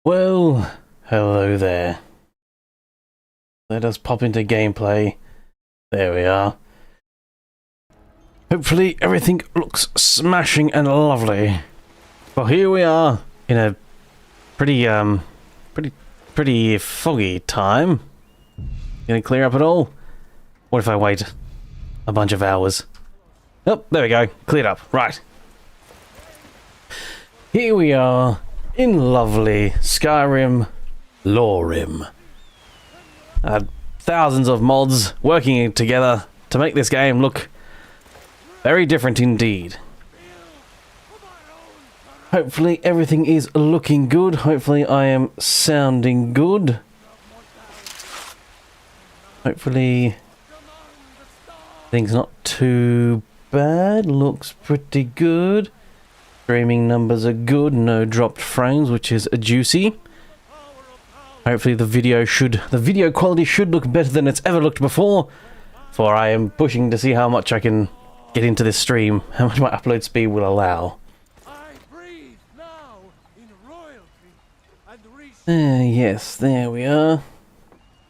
Well, hello there. Let us pop into gameplay. There we are. Hopefully everything looks smashing and lovely. Well, here we are in a pretty foggy time. Gonna clear up at all? What if I wait a bunch of hours? Oh, there we go. Cleared up. Right. Here we are in lovely Skyrim, LoreRim. Thousands of mods working together to make this game look very different indeed. Hopefully everything is looking good. Hopefully I am sounding good. Hopefully things not too bad. Looks pretty good. Streaming numbers are good. No dropped frames, which is juicy. Hopefully the video quality should look better than it's ever looked before. For I am pushing to see how much I can get into this stream, how much my upload speed will allow. Yes, there we are.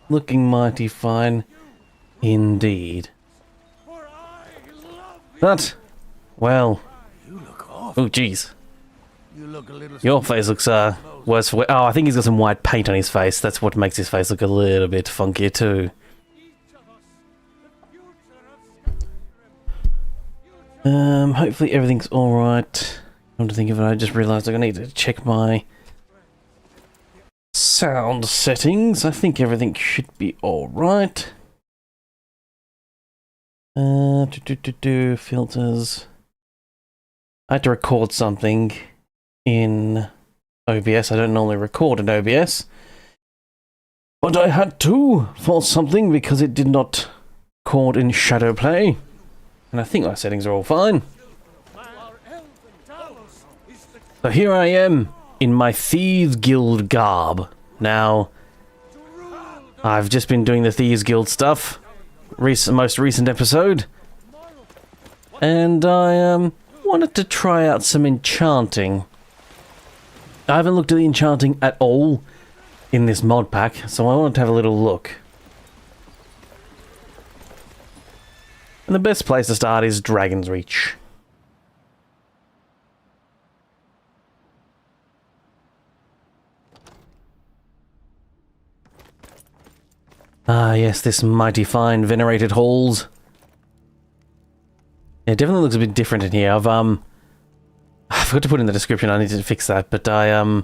Looking mighty fine indeed. But, well, oh jeez. Your face looks worse for I think he's got some white paint on his face. That's what makes his face look a little bit funkier too. Hopefully everything's alright. Come to think of it, I just realised I need to check my sound settings. I think everything should be alright. Filters. I had to record something in OBS. I don't normally record in OBS. But I had to for something because it did not record in Shadowplay. And I think my settings are all fine. So here I am in my Thieves Guild garb. Now, I've just been doing the Thieves Guild stuff. Most recent episode. And I wanted to try out some enchanting. I haven't looked at the enchanting at all in this mod pack, so I wanted to have a little look. And the best place to start is Dragon's Reach. Ah yes, this mighty fine venerated halls. Yeah, it definitely looks a bit different in here. I forgot to put in the description, I need to fix that, but I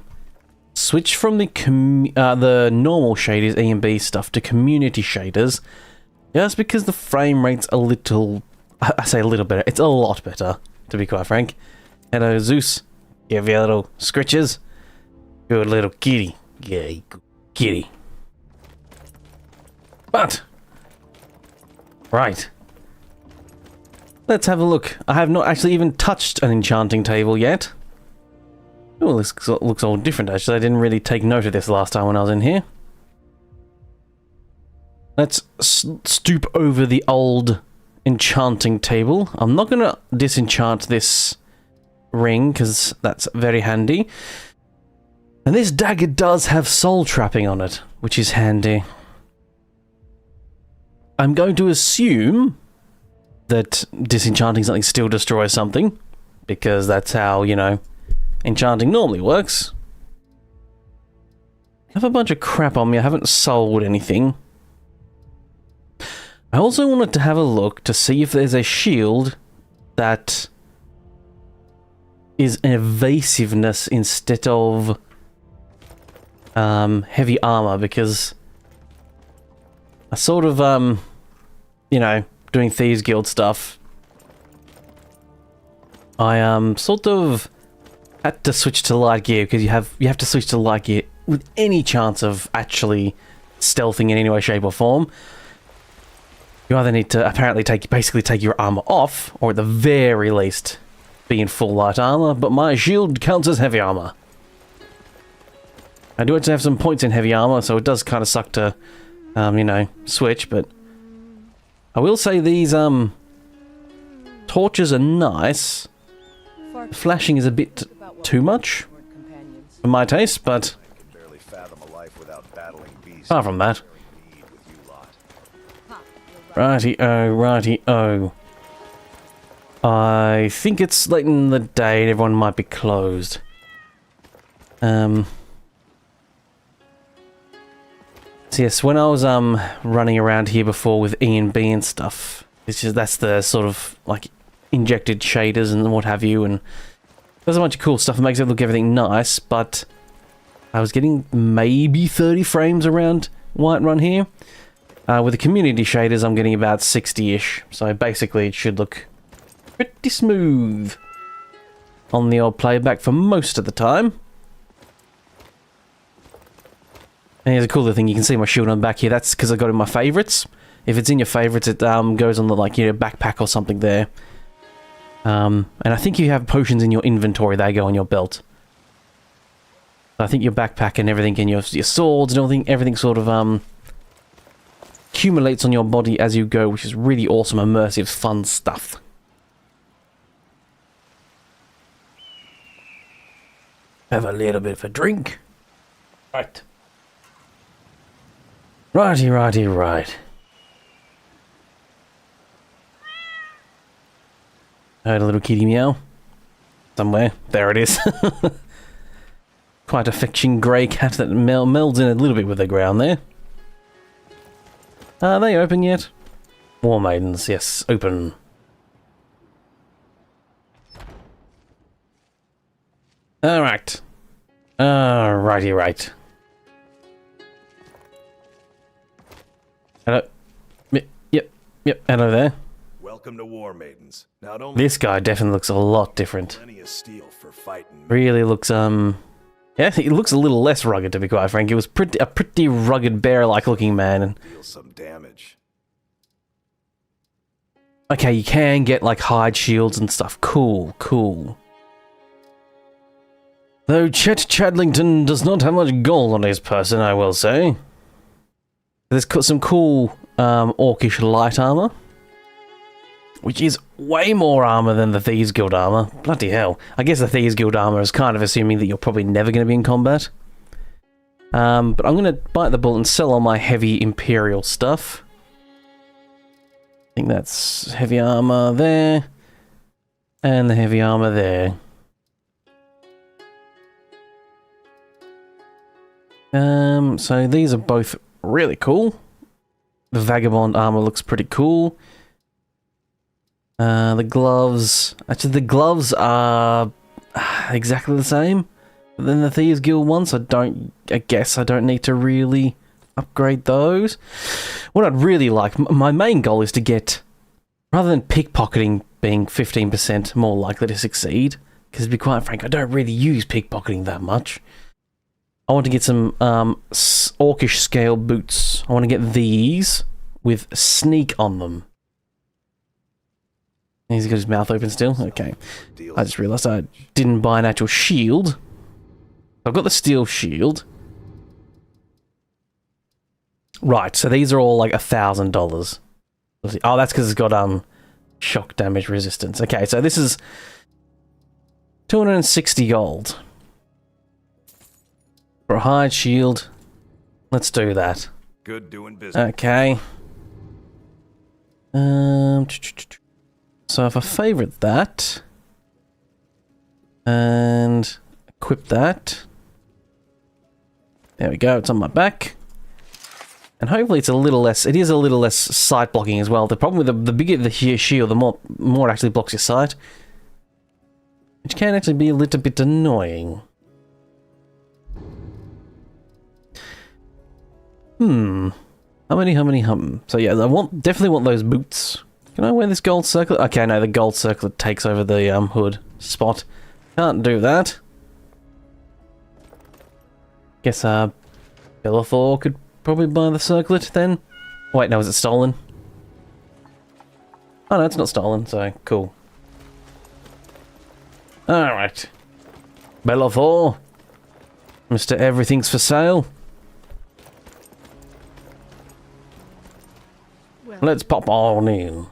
switched from the normal shaders, E and B stuff, to community shaders. Just because the frame rate's a little, I say a little better, it's a lot better, to be quite frank. Hello Zeus, give you a little scritches. Good little kitty. Yeah, good kitty. But, right. Let's have a look. I have not actually even touched an enchanting table yet. Oh, this looks all different actually. I didn't really take note of this last time when I was in here. Let's stoop over the old enchanting table. I'm not going to disenchant this ring because that's very handy. And this dagger does have soul trapping on it, which is handy. I'm going to assume that disenchanting something still destroys something, because that's how, you know, enchanting normally works. I have a bunch of crap on me, I haven't sold anything. I also wanted to have a look to see if there's a shield that is evasiveness instead of heavy armor, because I sort of, you know, doing Thieves Guild stuff, I sort of had to switch to light gear, because you have to switch to light gear with any chance of actually stealthing in any way, shape or form. You either need to apparently basically take your armor off, or at the very least be in full light armor, but my shield counts as heavy armor. I do actually have some points in heavy armor, so it does kind of suck to, you know, switch, but I will say these torches are nice. The flashing is a bit too much for my taste, but Apart from that. Righty-o, righty-o. I think it's late in the day and everyone might be closed. So yes, when I was running around here before with E and B and stuff, that's the sort of like injected shaders and what have you, and there's a bunch of cool stuff that makes it look everything nice, but I was getting maybe 30 frames around Whiterun here. With the community shaders, I'm getting about 60-ish, so basically it should look pretty smooth on the old playback for most of the time. And here's a cooler thing, you can see my shield on the back here, that's because I got it in my favourites. If it's in your favourites, it goes on the, like, you know, backpack or something there. And I think you have potions in your inventory, they go on your belt. So I think your backpack and everything, and your swords and everything sort of, accumulates on your body as you go, which is really awesome, immersive, fun stuff. Have a little bit of a drink. Right. Righty, righty, right. Heard a little kitty meow. Somewhere. There it is. Quite a fetching grey cat that melds in a little bit with the ground there. Are they open yet? War Maidens, yes, open. Alright. Righty, right. Hello. Yep, hello there. Welcome to War Maidens. Now don't This guy definitely looks a lot different. plenty of steel for fighting. Really looks, yeah, he looks a little less rugged, to be quite frank. He was a pretty rugged, bear-like looking man. And Deal some damage. okay, you can get, like, hide shields and stuff. Cool, cool. Though Chet Chadlington does not have much gold on his person, I will say. There's some cool, orcish light armor. Which is way more armor than the Thieves Guild armor. Bloody hell. I guess the Thieves Guild armor is kind of assuming that you're probably never going to be in combat. But I'm going to bite the bullet and sell all my heavy Imperial stuff. I think that's heavy armor there. And the heavy armor there. So these are both really cool. The Vagabond armor looks pretty cool. The gloves... Actually, the gloves are exactly the same. But then the Thieves Guild ones, I guess I don't need to really upgrade those. What I'd really like... My main goal is to get... Rather than pickpocketing being 15% more likely to succeed, because to be quite frank, I don't really use pickpocketing that much. I want to get some orcish scale boots. I want to get these with sneak on them. He's got his mouth open still? Okay. I just realised I didn't buy an actual shield. I've got the steel shield. Right, so these are all like $1,000. Oh, that's because it's got shock damage resistance. Okay, so this is 260 gold. For a hide shield. Let's do that. Good doing business. Okay. So if I favourite that, and equip that, there we go, it's on my back, and hopefully it's a little less, it is a little less sight blocking as well. The problem with the bigger the shield, the more it actually blocks your sight, which can actually be a little bit annoying. How many? So yeah, definitely want those boots. Can I wear this gold circlet? Okay, no, the gold circlet takes over the hood spot. Can't do that. Guess Bellathor could probably buy the circlet then. Wait, no, is it stolen? Oh no, it's not stolen, so cool. Alright. Bellathor. Mr. Everything's for sale. Well, let's pop on in.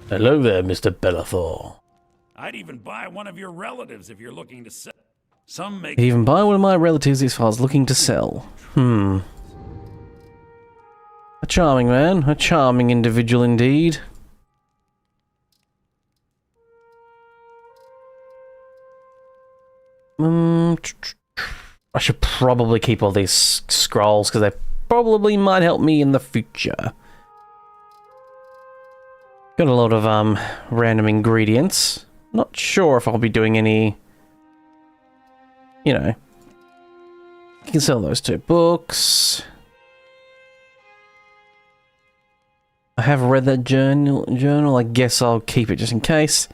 Hello there, Mr. Bellathor. I'd even buy one of your relatives if you're looking to sell. Some make Could even buy one of my relatives if I was looking to sell. A charming man. A charming individual indeed. I should probably keep all these scrolls because they probably might help me in the future. Got a lot of random ingredients. Not sure if I'll be doing any, you know. You can sell those 2 books. I have read that journal. I guess I'll keep it just in case.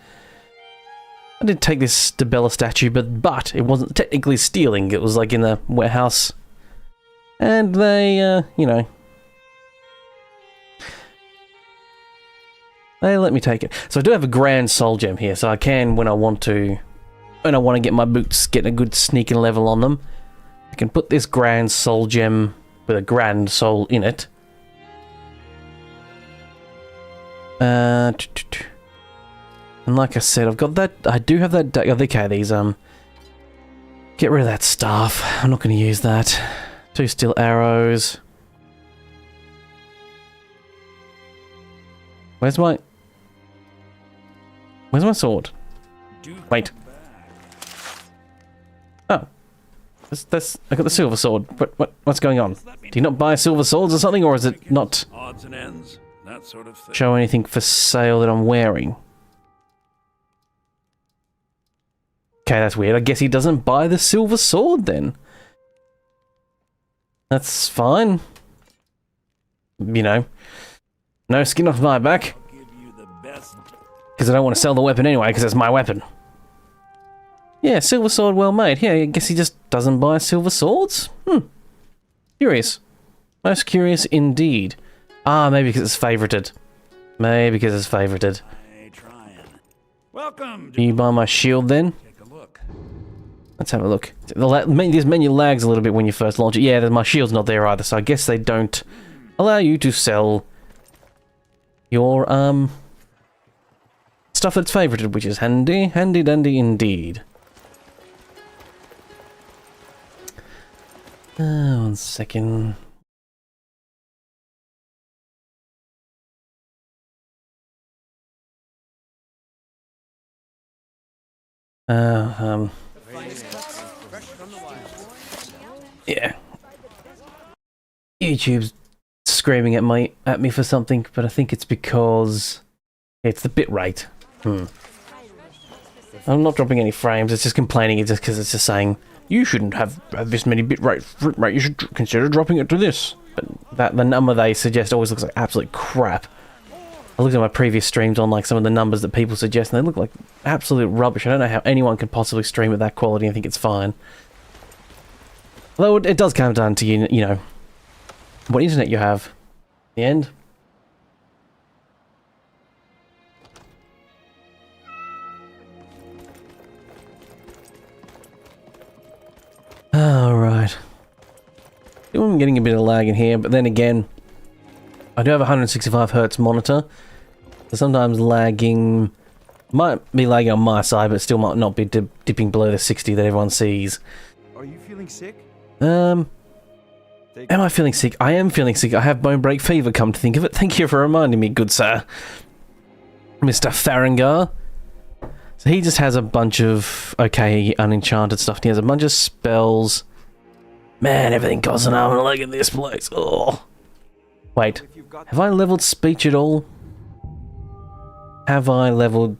I did take this Debella statue, but it wasn't technically stealing. It was like in the warehouse. And they, you know, they let me take it. So I do have a grand soul gem here, so I can, when I want to get my boots, get a good sneaking level on them, I can put this grand soul gem with a grand soul in it. And like I said, I've got that. I do have that. Okay, these get rid of that staff. I'm not going to use that. 2 steel arrows. Where's my sword? Wait. Oh, that's. I got the silver sword. What's going on? Do you not buy silver swords or something, or is it not odds and ends, that sort of thing. show anything for sale that I'm wearing? Okay, that's weird. I guess he doesn't buy the silver sword then. That's fine. You know, no skin off my back. Because I don't want to sell the weapon anyway, because it's my weapon. Yeah, silver sword well made. Yeah, I guess he just doesn't buy silver swords? Curious. Most curious indeed. Ah, maybe because it's favorited. Maybe because it's favorited. Welcome. Can you buy my shield then? Let's have a look. This menu lags a little bit when you first launch it. Yeah, my shield's not there either, so I guess they don't allow you to sell your, stuff that's favorited, which is handy. Handy dandy indeed. One second. Yeah. YouTube's screaming at me for something, but I think it's because it's the bitrate. I'm not dropping any frames, it's just complaining just because it's just saying you shouldn't have this many bitrate, you should consider dropping it to this. But the number they suggest always looks like absolute crap. I looked at my previous streams on like some of the numbers that people suggest and they look like absolute rubbish. I don't know how anyone can possibly stream at that quality and think it's fine. Although it does come down to, you know, what internet you have. In the end. Alright. I'm getting a bit of lag in here, but then again, I do have a 165Hz monitor. So sometimes lagging might be lagging on my side, but still might not be dipping below the 60 that everyone sees. Are you feeling sick? Am I feeling sick? I am feeling sick. I have bone break fever, come to think of it. Thank you for reminding me, good sir. Mr. Farengar. So he just has a bunch of, okay, unenchanted stuff. He has a bunch of spells. Man, everything costs an arm and a leg in this place. Oh. Wait, have I leveled speech at all? Have I leveled...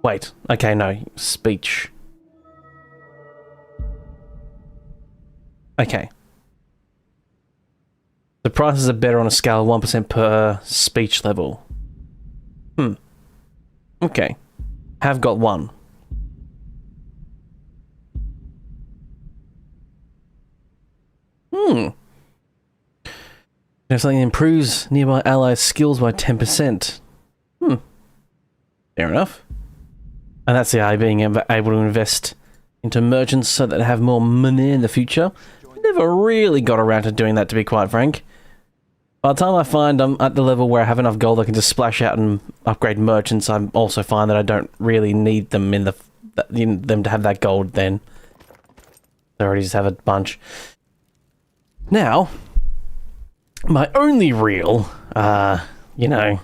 Wait, okay, no, speech. Okay. The prices are better on a scale of 1% per speech level. Okay. Have got one. If something improves nearby allies' skills by 10%. Fair enough. And that's the idea, being able to invest into merchants so that they have more money in the future. Never really got around to doing that, to be quite frank. By the time I find I'm at the level where I have enough gold I can just splash out and upgrade merchants, I also find that I don't really need them them to have that gold then. They already just have a bunch. Now, my only real, you know,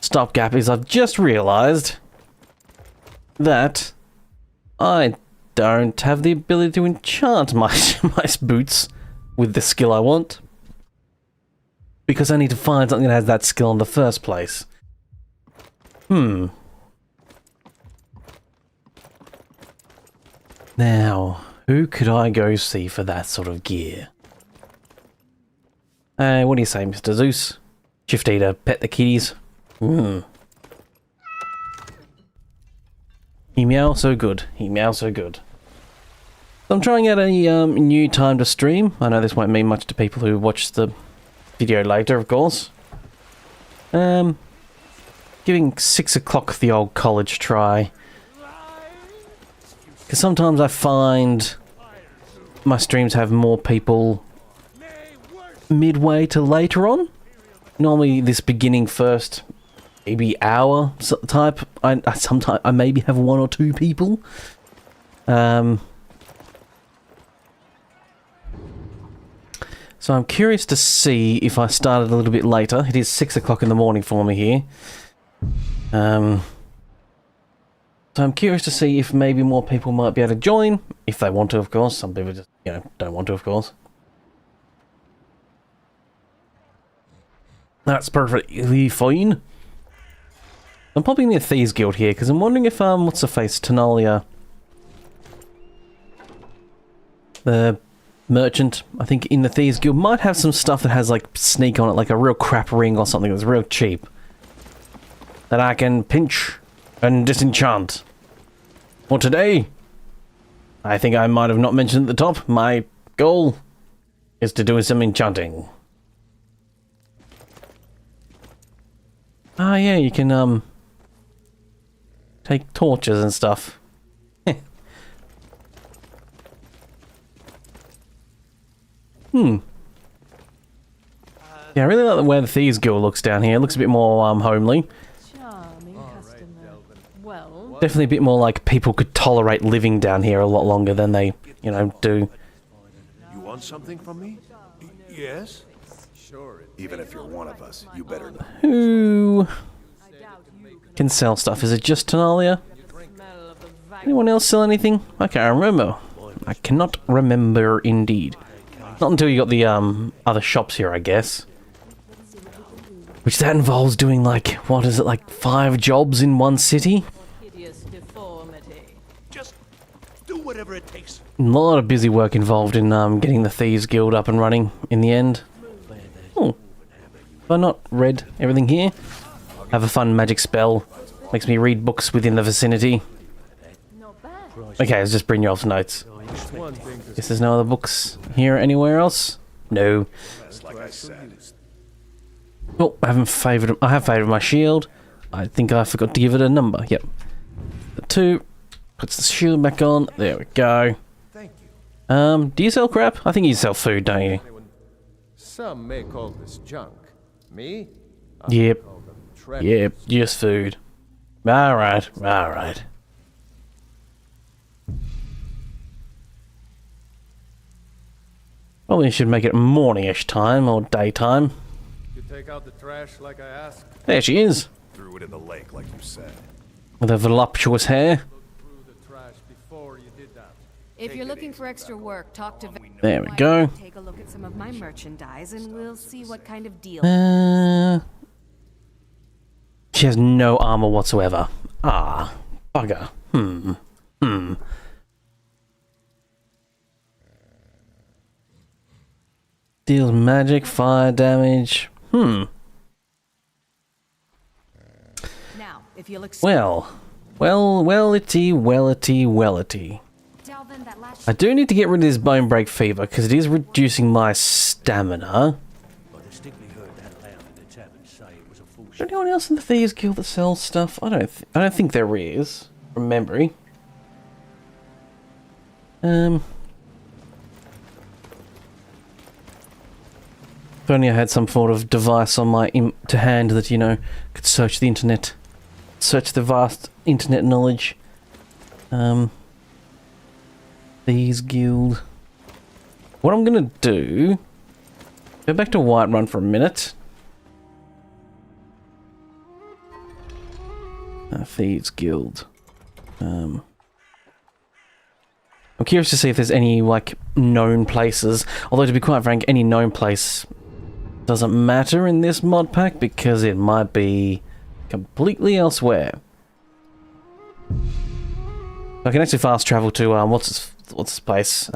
stopgap is I've just realised that I don't have the ability to enchant my boots with the skill I want. Because I need to find something that has that skill in the first place. Now, who could I go see for that sort of gear? What do you say, Mr. Zeus? Shift E to pet the kitties. He meow so good. He meow so good. So I'm trying out a new time to stream. I know this won't mean much to people who watch the video later, of course. Giving 6 o'clock the old college try. Because sometimes I find my streams have more people midway to later on. Normally this beginning first, maybe hour type. Sometimes I maybe have 1 or 2 people. So I'm curious to see if I started a little bit later. It is 6 o'clock in the morning for me here. So I'm curious to see if maybe more people might be able to join, if they want to, of course. Some people just, you know, don't want to, of course. That's perfectly fine. I'm popping the Thieves Guild here, because I'm wondering if, what's her face, Tanalia, the merchant, I think, in the Thieves Guild, might have some stuff that has, like, sneak on it, like a real crap ring or something that's real cheap. That I can pinch and disenchant. For today, I think I might have not mentioned at the top, my goal is to do some enchanting. Ah, yeah, you can, take torches and stuff. Yeah, I really like the way the Thieves Guild looks down here. It looks a bit more, homely. Definitely a bit more like people could tolerate living down here a lot longer than they, you know, do. You want something from me? Yes? Sure. Even if you're one of us, you better know. Who can sell stuff? Is it just Tanalia? Anyone else sell anything? I can't remember. I cannot remember indeed. Not until you got the other shops here, I guess. Which that involves doing like, what is it, like 5 jobs in one city? Just do whatever it takes. A lot of busy work involved in getting the Thieves Guild up and running in the end. Oh, have I not read everything here? Have a fun magic spell. Makes me read books within the vicinity. Okay, let's just bring you off notes. Guess there's no other books here anywhere else? No. Like I said. Oh, I have favoured my shield. I think I forgot to give it a number. Yep. The 2 puts the shield back on. There we go. Do you sell crap? I think you sell food, don't you? Some may call this junk. Me? Yep. Yep, just food. Alright, alright. Probably should make it morning-ish time or daytime. You take out the trash like I asked? There she is. Threw it in the lake like you said. With her voluptuous hair. Through the trash before you did that. If you're looking for extra work, talk to... There we go. Take a look at some of my merchandise and we'll see what kind of deal... She has no armour whatsoever. Ah, bugger. Deals magic, fire damage. Now, if you'll Wellity. I do need to get rid of this bone break fever because it is reducing my stamina. Is there anyone else in the Thieves Guild that sells stuff? I don't think there is, from memory. If only I had some sort of device on my to hand that, you know, could search the internet. Search the vast internet knowledge. Thieves Guild. what I'm gonna do... Go back to Whiterun for a minute. Thieves Guild. I'm curious to see if there's any, like, known places. Although, to be quite frank, any known place doesn't matter in this mod pack because it might be completely elsewhere. I can actually fast travel to, what's this place?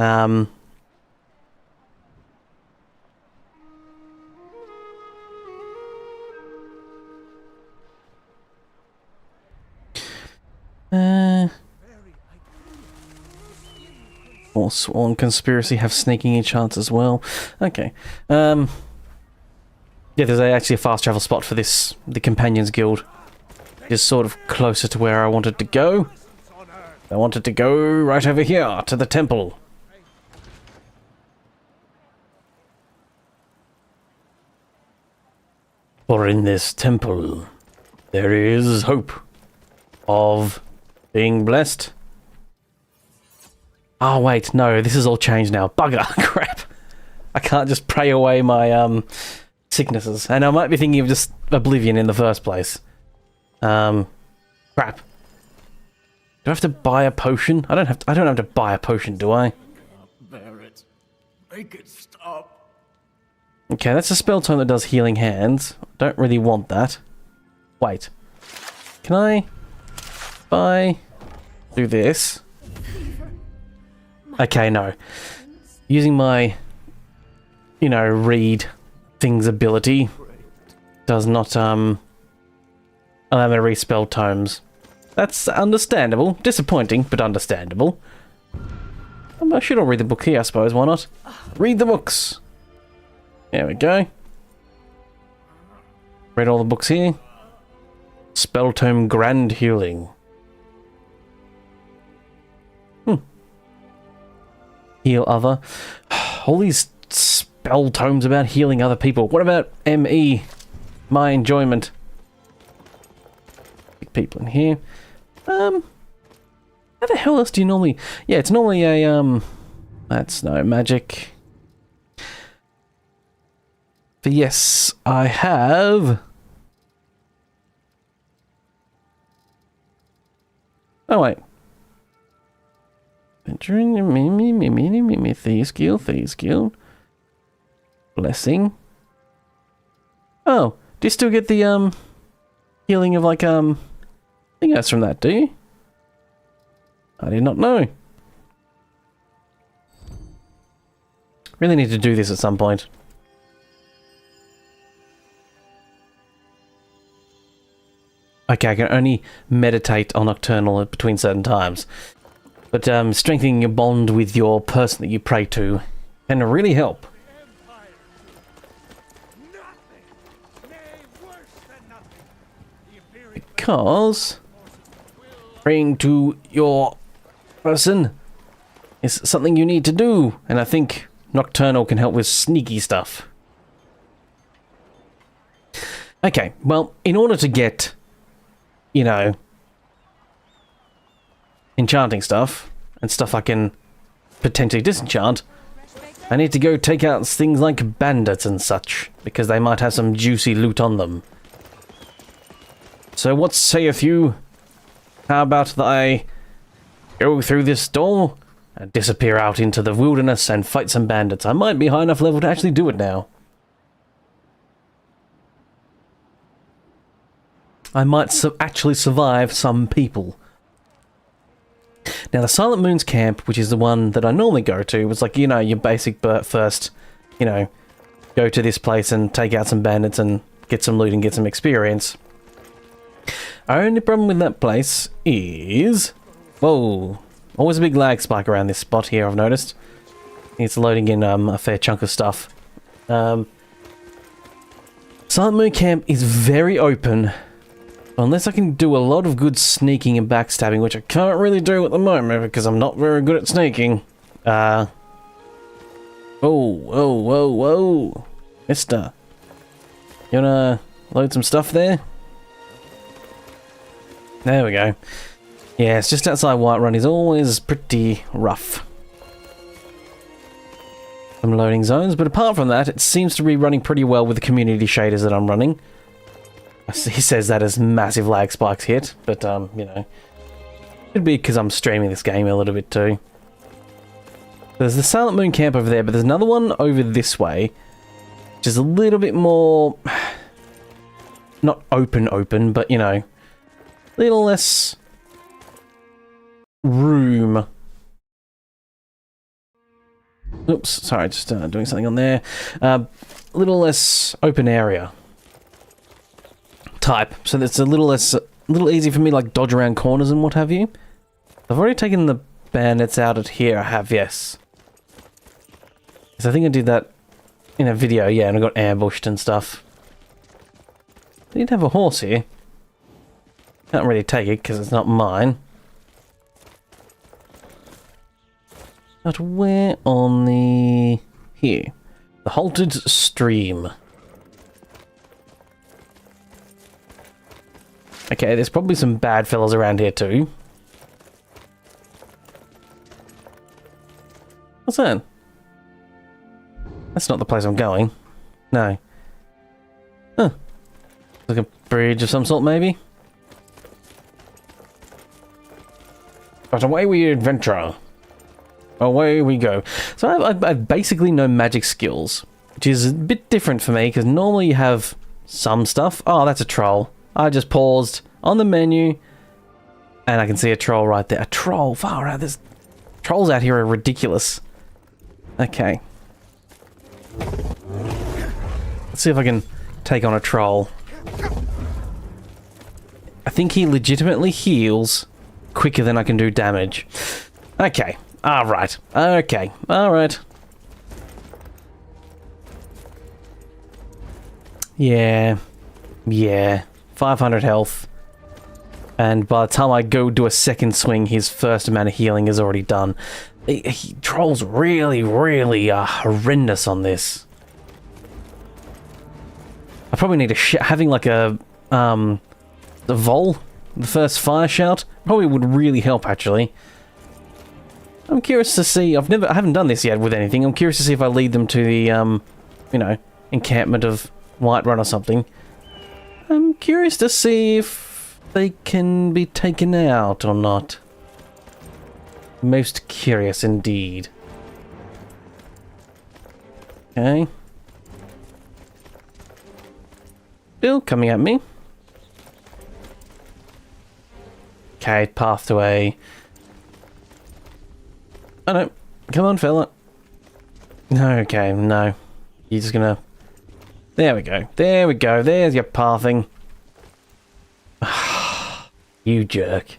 Or Sworn Conspiracy have sneaking enchants as well. Okay. Yeah, there's actually a fast travel spot for this, the Companions Guild. It's sort of closer to where I wanted to go. I wanted to go right over here, to the temple. For in this temple, there is hope of being blessed. Oh wait, no, this is all changed now. Bugger, crap. I can't just pray away my sicknesses. And I might be thinking of just Oblivion in the first place. Crap. Do I have to buy a potion? I don't have to buy a potion, do I? Bear it. Make it stop. Okay, that's a spell tome that does healing hands. Don't really want that. Wait. Can I do this? Okay, no. Using my, you know, read things ability does not, allow me to read spell tomes. That's understandable. Disappointing, but understandable. I should all read the book here, I suppose. Why not? Read the books. There we go. Read all the books here. Spell tome Grand Healing. Heal other. All these spell tomes about healing other people. What about ME? My enjoyment. Big people in here. How the hell else do you normally... Yeah, it's normally a, that's no magic. But yes, I have... Oh, wait. Venturing, Thieves Guild. Blessing. Oh, do you still get the, healing of, like, I think that's from that, do you? I did not know. Really need to do this at some point. Okay, I can only meditate on Nocturnal between certain times. But strengthening your bond with your person that you pray to can really help. Because praying to your person is something you need to do, and I think Nocturnal can help with sneaky stuff. Okay, well, in order to get, you know, enchanting stuff, and stuff I can potentially disenchant, I need to go take out things like bandits and such, because they might have some juicy loot on them. So what saith you? How about that I go through this door and disappear out into the wilderness and fight some bandits? I might be high enough level to actually do it now. I might actually survive some people. Now, the Silent Moon's camp, which is the one that I normally go to, was like, you know, your basic first, you know, go to this place and take out some bandits and get some loot and get some experience. Our only problem with that place is... Whoa. Always a big lag spike around this spot here, I've noticed. It's loading in a fair chunk of stuff. Silent Moon camp is very open. Unless I can do a lot of good sneaking and backstabbing, which I can't really do at the moment because I'm not very good at sneaking. Whoa, whoa, whoa, whoa. Mister. You wanna load some stuff there? There we go. Yeah, it's just outside Whiterun is always pretty rough. some loading zones, but apart from that, it seems to be running pretty well with the community shaders that I'm running. He says that as massive lag spikes hit, but, you know, could be because I'm streaming this game a little bit too. There's the Silent Moon camp over there, but there's another one over this way, which is a little bit more, not open, but, you know, a little less room. Oops, sorry, just doing something on there. A little less open area type, so that's a little easier for me to like dodge around corners and what have you. I've already taken the bandits out at here. I have, yes. Because I think I did that in a video, yeah, and I got ambushed and stuff. I did have a horse here. Can't really take it because it's not mine. But where on the... here. The halted stream. Okay, there's probably some bad fellas around here too. What's that? That's not the place I'm going. No. Huh. Like a bridge of some sort, maybe? But away we adventure. Away we go. So I've basically no magic skills, which is a bit different for me, because normally you have some stuff. Oh, that's a troll. I just paused on the menu, and I can see a troll right there. A troll, far out. There's trolls out here are ridiculous. Okay. Let's see if I can take on a troll. I think he legitimately heals quicker than I can do damage. Okay. Alright. Okay. Alright. Yeah. Yeah. 500 health. And by the time I go do a second swing, his first amount of healing is already done. Trolls really, really are horrendous on this. I probably need having like a, the Vol, the first fire shout, probably would really help actually. I'm curious to see, I haven't done this yet with anything. I'm curious to see if I lead them to the, you know, encampment of Whiterun or something. I'm curious to see if they can be taken out or not. Most curious indeed. Okay. Still coming at me. Okay, pathed away. Oh no. Come on, fella. No, okay, no. You're just gonna... There we go. There we go. There's your pathing. You jerk.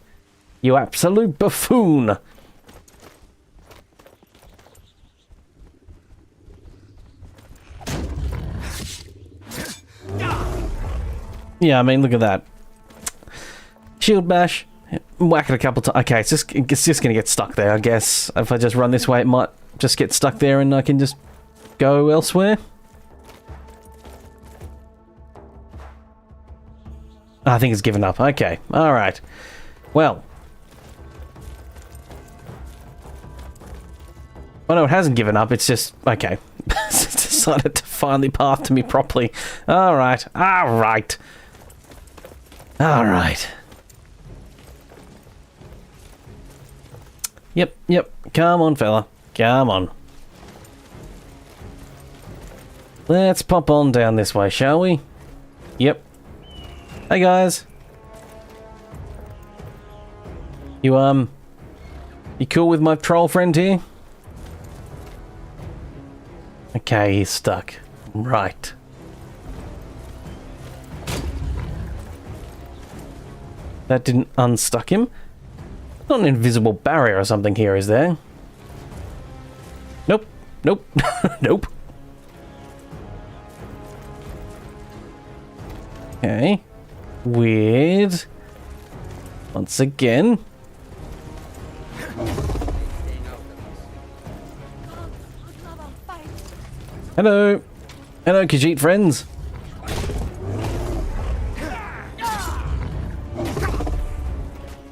You absolute buffoon. Yeah, I mean, look at that. Shield bash. Whack it a couple times. Okay, it's just gonna get stuck there, I guess. If I just run this way, it might just get stuck there and I can just go elsewhere. I think it's given up. Okay, alright. Well. Oh no, it hasn't given up, it's just... Okay. It's decided to finally path to me properly. Alright, alright. Alright. Yep. Come on, fella. Come on. Let's pop on down this way, shall we? Yep. Hey, guys. You cool with my troll friend here? Okay, he's stuck. Right. That didn't unstuck him. Not an invisible barrier or something here, is there? Nope. Nope. Nope. Okay. Weird. Once again. Hello. Hello, Khajiit friends.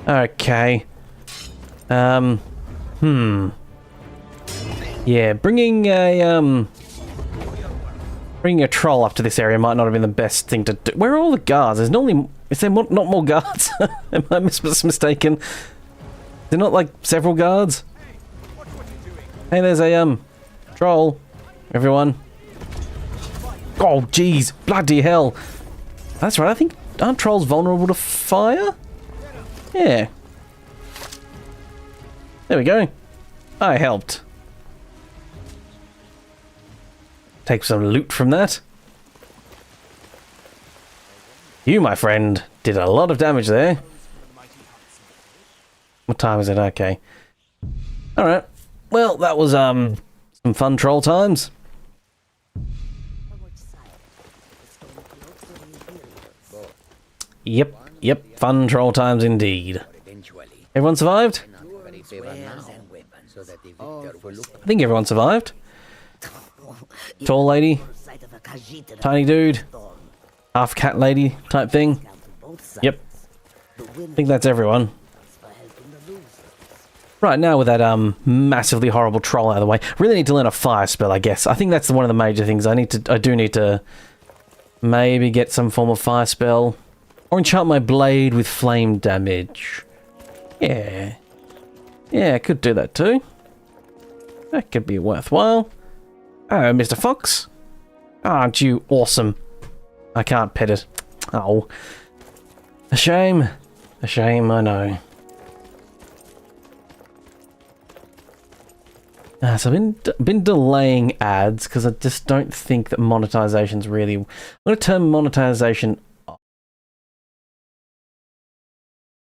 Okay. Yeah, bringing a troll up to this area might not have been the best thing to do. Where are all the guards? There's normally... Is there not more guards? Am I mistaken? Is there not, like, several guards? Hey, there's a, troll. Everyone. Oh, jeez. Bloody hell. That's right, I think... Aren't trolls vulnerable to fire? Yeah. There we go. I helped. Take some loot from that. You, my friend, did a lot of damage there. What time is it? Okay. Alright. Well, that was, some fun troll times. Yep, fun troll times indeed. Everyone survived? I think everyone survived. Tall lady, tiny dude, half cat lady type thing. Yep. I think that's everyone. Right, now with that massively horrible troll out of the way, really need to learn a fire spell, I guess. I think that's one of the major things. I do need to maybe get some form of fire spell. Or enchant my blade with flame damage. Yeah. Yeah, I could do that too. That could be worthwhile. Oh, Mr. Fox. Aren't you awesome? I can't pet it. Oh. A shame. A shame, I know. So I've been delaying ads because I just don't think that monetization's really... I'm going to turn monetization off.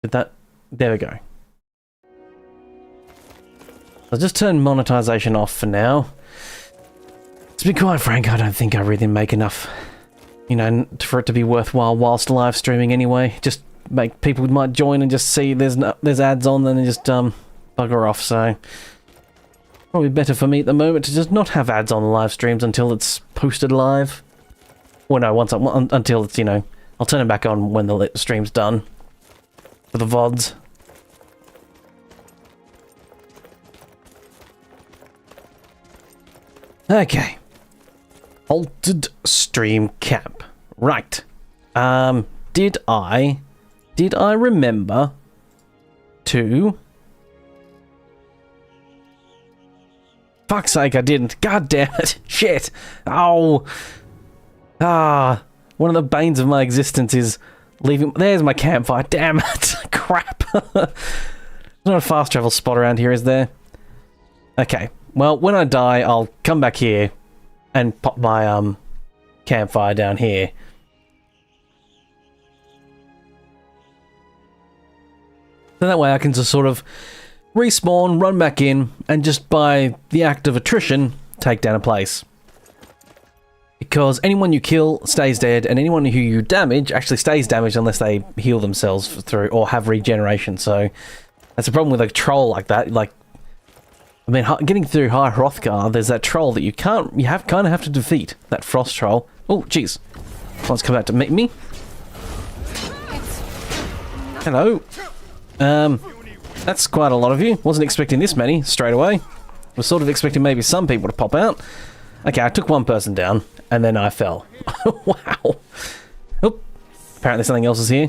Did that... There we go. I'll just turn monetization off for now. To be quite frank, I don't think I really make enough, you know, for it to be worthwhile whilst live streaming anyway. Just make people might join and just see there's ads on, then just bugger off. So probably better for me at the moment to just not have ads on live streams until it's posted live. Well, no, until it's, you know, I'll turn it back on when the stream's done for the VODs. Okay. Altered stream cap. Right. Did I remember to... Fuck's sake, I didn't. God damn it. Shit. Oh. Ah. One of the banes of my existence is leaving... There's my campfire. Damn it. Crap. There's not a fast travel spot around here, is there? Okay. Well, when I die, I'll come back here and pop my campfire down here. So that way I can just sort of respawn, run back in, and just by the act of attrition, take down a place. Because anyone you kill stays dead, and anyone who you damage actually stays damaged unless they heal themselves through or have regeneration. So that's a problem with a troll like that. Like, I mean, getting through High Hrothgar, there's that troll that you kind of have to defeat. That frost troll. Oh, jeez. Someone's come out to meet me. Hello. That's quite a lot of you. Wasn't expecting this many straight away. Was sort of expecting maybe some people to pop out. Okay, I took one person down, and then I fell. Wow. Oh, apparently something else is here.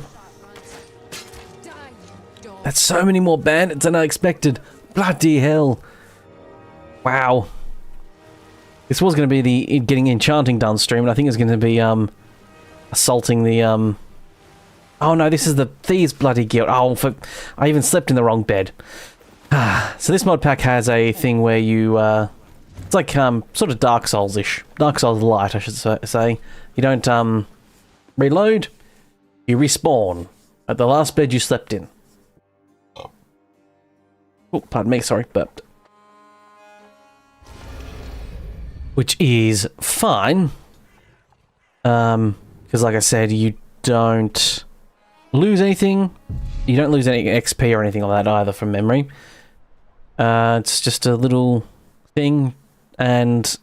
That's so many more bandits than I expected. Bloody hell. Wow. This was going to be the getting enchanting done stream, and I think it's going to be assaulting the oh no, this is the Thieves Bloody Guild. Oh, I even slept in the wrong bed. So this mod pack has a thing where you it's like sort of Dark Souls-ish. Dark Souls Light, I should say. You don't reload, you respawn at the last bed you slept in. Oh, pardon me, sorry, burped. Which is fine. Because like I said, you don't lose anything. You don't lose any XP or anything like that either from memory. It's just a little thing, and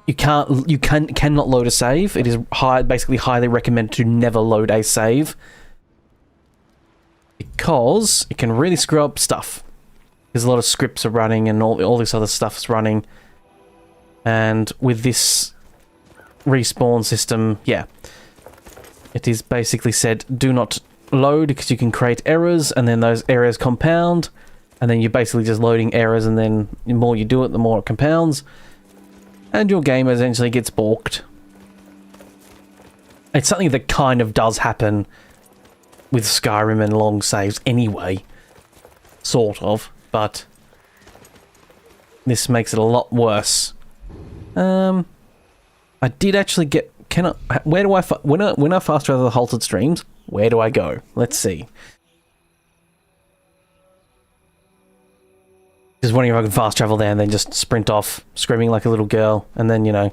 you cannot load a save. It is basically highly recommended to never load a save. Because it can really screw up stuff. Because a lot of scripts are running and all this other stuff's running. And with this respawn system, yeah. It is basically said, do not load because you can create errors, and then those errors compound. And then you're basically just loading errors, and then the more you do it, the more it compounds. And your game essentially gets balked. It's something that kind of does happen with Skyrim and long saves anyway. Sort of, but this makes it a lot worse. I did actually get... Can I... Where do I... When I fast travel the halted streams, where do I go? Let's see. Just wondering if I can fast travel there and then just sprint off, screaming like a little girl, and then, you know,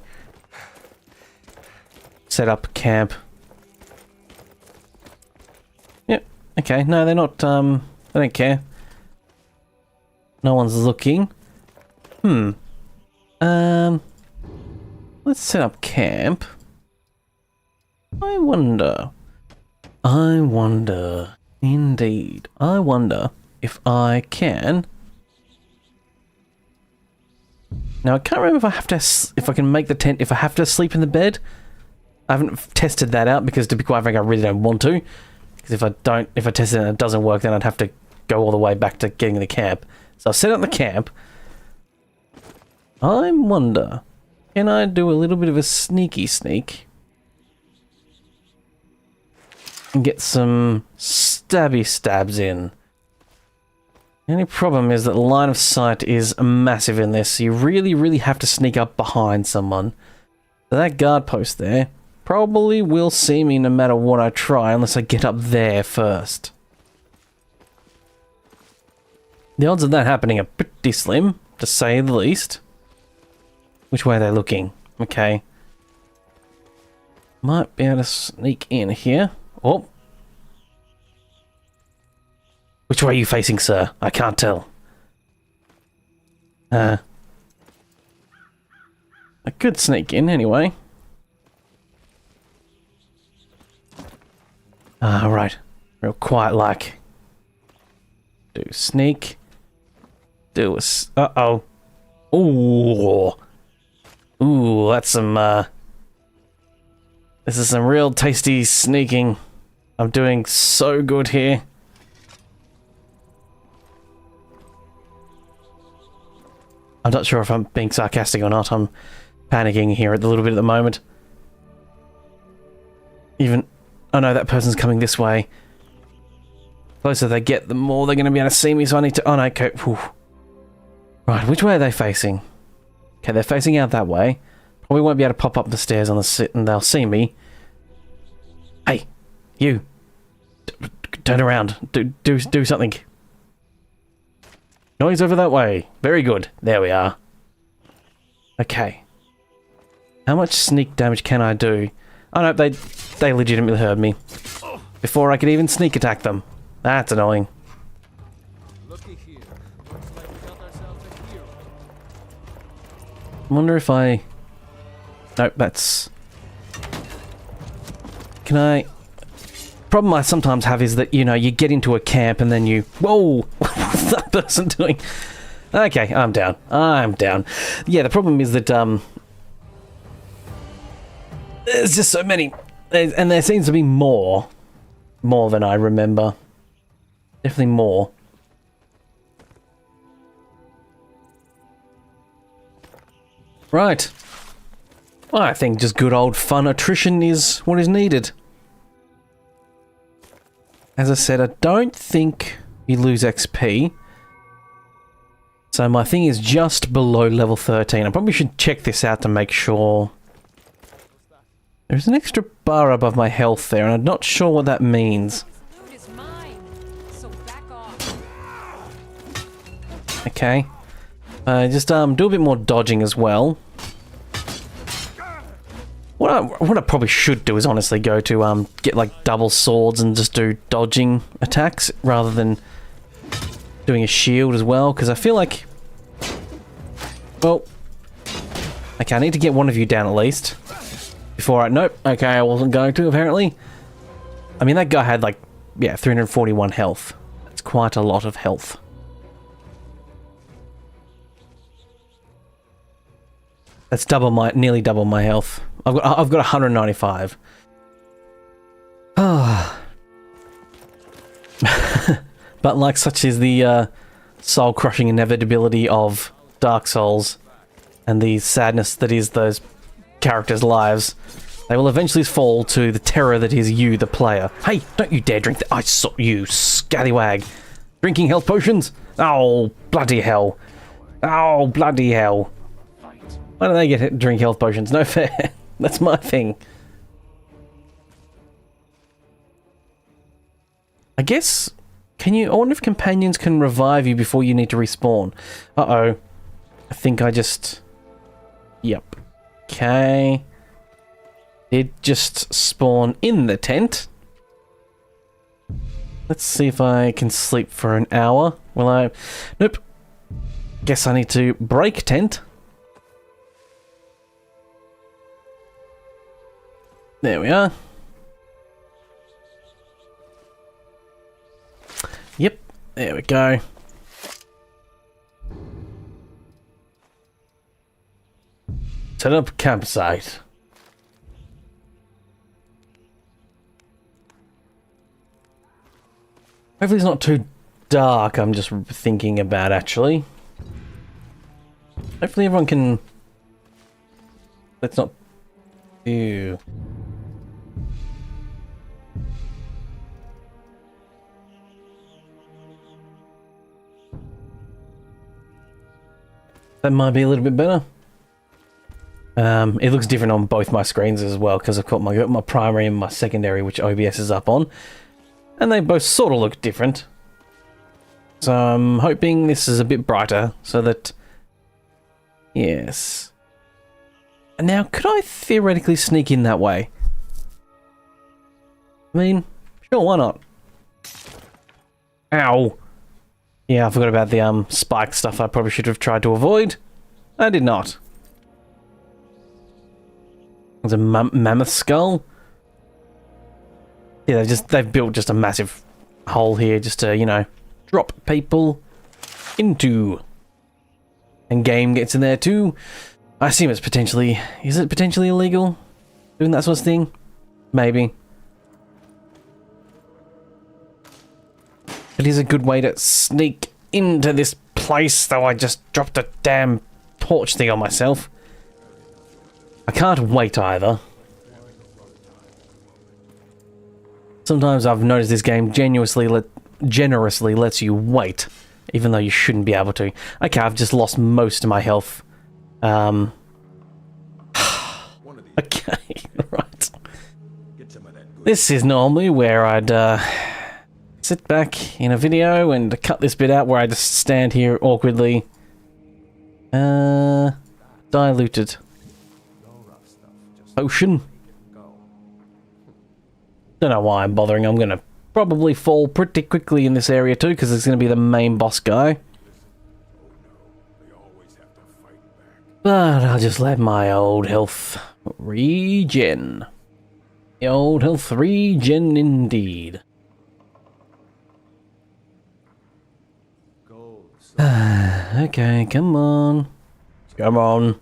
set up camp. Yep. Okay. No, they're not... They don't care. No one's looking. Let's set up camp. I wonder. Indeed. I wonder if I can. Now, I can't remember if I can make the tent, if I have to sleep in the bed. I haven't tested that out because, to be quite frank, I really don't want to. Because if I test it and it doesn't work, then I'd have to go all the way back to getting the camp. So I've set up the camp. I wonder, can I do a little bit of a sneaky sneak? And get some stabby stabs in. The only problem is that line of sight is massive in this. So you really, really have to sneak up behind someone. So that guard post there probably will see me no matter what I try, unless I get up there first. The odds of that happening are pretty slim, to say the least. Which way are they looking? Okay. Might be able to sneak in here. Oh. Which way are you facing, sir? I can't tell. I could sneak in anyway. Right. Real quiet like. Do sneak. Do a... Uh-oh. Ooh. Ooh, that's some, this is some real tasty sneaking. I'm doing so good here. I'm not sure if I'm being sarcastic or not. I'm panicking here a little bit at the moment. Even... Oh no, that person's coming this way. The closer they get, the more they're going to be able to see me, so I need to... Oh no, okay. Whew. Right, which way are they facing? Okay, they're facing out that way. Probably won't be able to pop up the stairs on the sit and they'll see me. Hey, you. Turn around. Do something. Noise over that way. Very good. There we are. Okay. How much sneak damage can I do? Oh no, they legitimately heard me. Before I could even sneak attack them. That's annoying. I wonder if I... Nope, that's... Can I... Problem I sometimes have is that, you know, you get into a camp and then you... Whoa! What's that person doing? Okay, I'm down. I'm down. Yeah, the problem is that, there's just so many. And there seems to be more. More than I remember. Definitely more. Right. Well, I think just good old fun attrition is what is needed. As I said, I don't think you lose XP. So my thing is just below level 13. I probably should check this out to make sure. There's an extra bar above my health there, and I'm not sure what that means. Okay. Just do a bit more dodging as well. What I probably should do is honestly go to get like double swords and just do dodging attacks rather than doing a shield as well, because I feel like... Well... Okay, I need to get one of you down at least. Before I... Nope. Okay, I wasn't going to, apparently. I mean, that guy had like, yeah, 341 health. That's quite a lot of health. That's nearly double my health. I've got 195. Ah. But like such is the soul-crushing inevitability of Dark Souls and the sadness that is those characters' lives. They will eventually fall to the terror that is you, the player. Hey, don't you dare drink that. I saw you, scallywag. Drinking health potions? Oh, bloody hell. Oh, bloody hell. Why do they get to drink health potions? No fair. That's my thing. I guess... I wonder if companions can revive you before you need to respawn. Uh-oh. I think I just... Yep. Okay. Did just spawn in the tent. Let's see if I can sleep for an hour. Will I? Nope. Guess I need to break tent. There we are. Yep. There we go. Set up campsite. Hopefully it's not too dark, I'm just thinking about, actually. Hopefully everyone can... Let's not... Ew. That might be a little bit better. It looks different on both my screens as well, because I've got my primary and my secondary, which OBS is up on. And they both sort of look different. So I'm hoping this is a bit brighter, so that... Yes. And now, could I theoretically sneak in that way? I mean, sure, why not? Ow! Yeah, I forgot about the spike stuff I probably should have tried to avoid. I did not. There's a mammoth skull. Yeah, they've built just a massive hole here just to, you know, drop people into. And game gets in there too. I assume it's potentially... Is it potentially illegal? Doing that sort of thing? Maybe. It is a good way to sneak into this place, though I just dropped a damn torch thing on myself. I can't wait either. Sometimes I've noticed this game generously lets you wait, even though you shouldn't be able to. Okay, I've just lost most of my health. Okay, right. This is normally where I'd sit back in a video and cut this bit out where I just stand here awkwardly. Diluted. Potion. Don't know why I'm bothering. I'm gonna probably fall pretty quickly in this area too, because it's gonna be the main boss guy. But I'll just let my old health regen. The old health regen indeed. Okay, come on. Come on.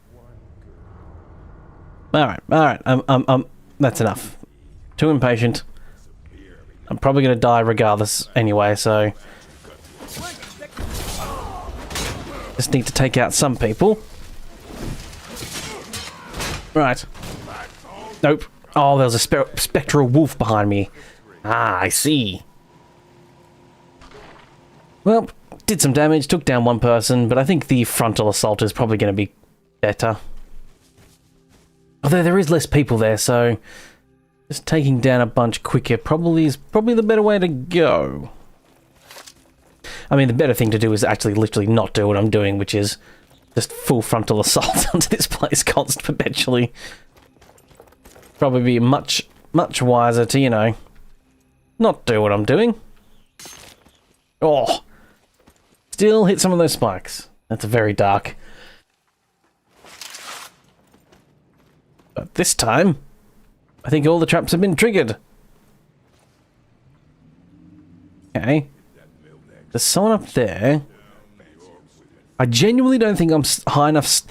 Alright, that's enough. Too impatient. I'm probably gonna die regardless anyway, so... Just need to take out some people. Right. Nope. Oh, there was a spectral wolf behind me. Ah, I see. Well, did some damage, took down one person, but I think the frontal assault is probably going to be better. Although there is less people there, so just taking down a bunch quicker is probably the better way to go. I mean, the better thing to do is actually literally not do what I'm doing, which is just full frontal assault onto this place perpetually. Probably be much wiser to, you know, not do what I'm doing. Oh! Still hit some of those spikes. That's very dark. But this time, I think all the traps have been triggered. Okay. There's someone up there. I genuinely don't think I'm high enough